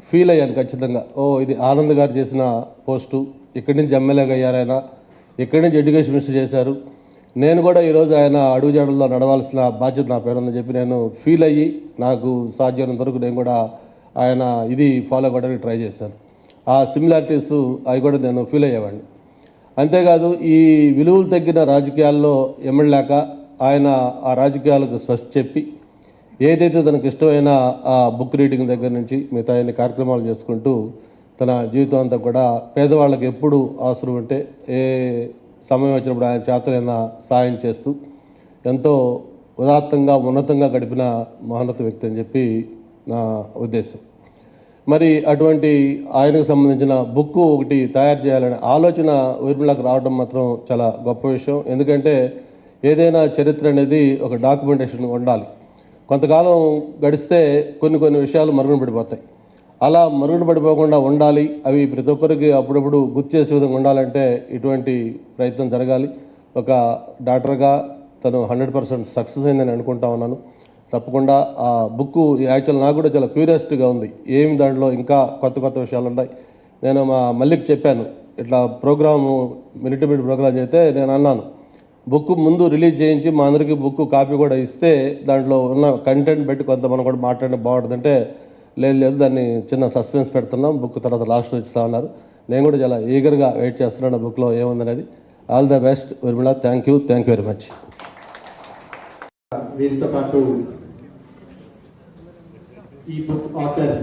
ఫీల్ అయ్యాను ఖచ్చితంగా. ఇది ఆనంద్ గారు చేసిన పోస్టు, ఇక్కడి నుంచి ఎమ్మెల్యేగా అయ్యారు ఆయన, ఇక్కడి నుంచి ఎడ్యుకేషన్ మినిస్టర్ చేశారు, నేను కూడా ఈరోజు ఆయన అడుగుజాడల్లో నడవాల్సిన బాధ్యత నా పేరు ఉందని చెప్పి నేను ఫీల్ అయ్యి, నాకు సాధ్యమైనంత వరకు నేను కూడా ఆయన ఇది ఫాలో అవ్వడానికి ట్రై చేశాను. ఆ సిమిలారిటీస్ అవి కూడా నేను ఫీల్ అయ్యేవాడిని. అంతేకాదు ఈ విలువలు తగ్గిన రాజకీయాల్లో ఎమ్మెల్యేక ఆయన ఆ రాజకీయాలకు స్వస్తి చెప్పి, ఏదైతే తనకు ఇష్టమైన ఆ బుక్ రీడింగ్ దగ్గర నుంచి మిగతా అన్ని కార్యక్రమాలు చేసుకుంటూ తన జీవితం అంతా కూడా పేదవాళ్ళకి ఎప్పుడు అవసరం ఉంటే ఏ సమయం వచ్చినప్పుడు ఆయన చేతనైనా సాయం చేస్తూ ఎంతో ఉదాత్తంగా ఉన్నతంగా గడిపిన మహోన్నత వ్యక్తి అని చెప్పి నా ఉద్దేశం. మరి అటువంటి ఆయనకు సంబంధించిన బుక్ ఒకటి తయారు చేయాలనే ఆలోచన ఊర్మిళకు రావడం మాత్రం చాలా గొప్ప విషయం. ఎందుకంటే ఏదైనా చరిత్ర అనేది ఒక డాక్యుమెంటేషన్ ఉండాలి. కొంతకాలం గడిస్తే కొన్ని విషయాలు మరుగున పడిపోతాయి. అలా మరుగున పడిపోకుండా ఉండాలి, అవి ప్రతి ఒక్కరికి అప్పుడప్పుడు గుర్తు చేసే విధంగా ఉండాలంటే ఇటువంటి ప్రయత్నం జరగాలి. ఒక డాక్టర్గా తను 100% సక్సెస్ అయిందని అనుకుంటా ఉన్నాను. తప్పకుండా ఆ బుక్ యాక్చువల్ నాకు కూడా చాలా క్యూరియాసిటీగా ఉంది, ఏమి దాంట్లో ఇంకా కొత్త విషయాలు ఉన్నాయి. నేను మా మల్లికి చెప్పాను, ఇట్లా ప్రోగ్రాము మినిట్ ప్రోగ్రామ్ చేస్తే నేను అన్నాను, బుక్ ముందు రిలీజ్ చేయించి మా అందరికీ బుక్ కాపీ కూడా ఇస్తే దాంట్లో ఉన్న కంటెంట్ బట్టి కొంత మనం కూడా మాట్లాడిన బాగుంటుందంటే, లేదు దాన్ని చిన్న సస్పెన్స్ పెడుతున్నాం, బుక్ తర్వాత లాస్ట్లో ఇస్తా ఉన్నారు. నేను కూడా చాలా ఈగర్గా వెయిట్ చేస్తున్నాను ఆ బుక్లో ఏముందనేది. All the best Urmila, thank you very much. వీరితో పాటు ఈ బుక్ ఆథర్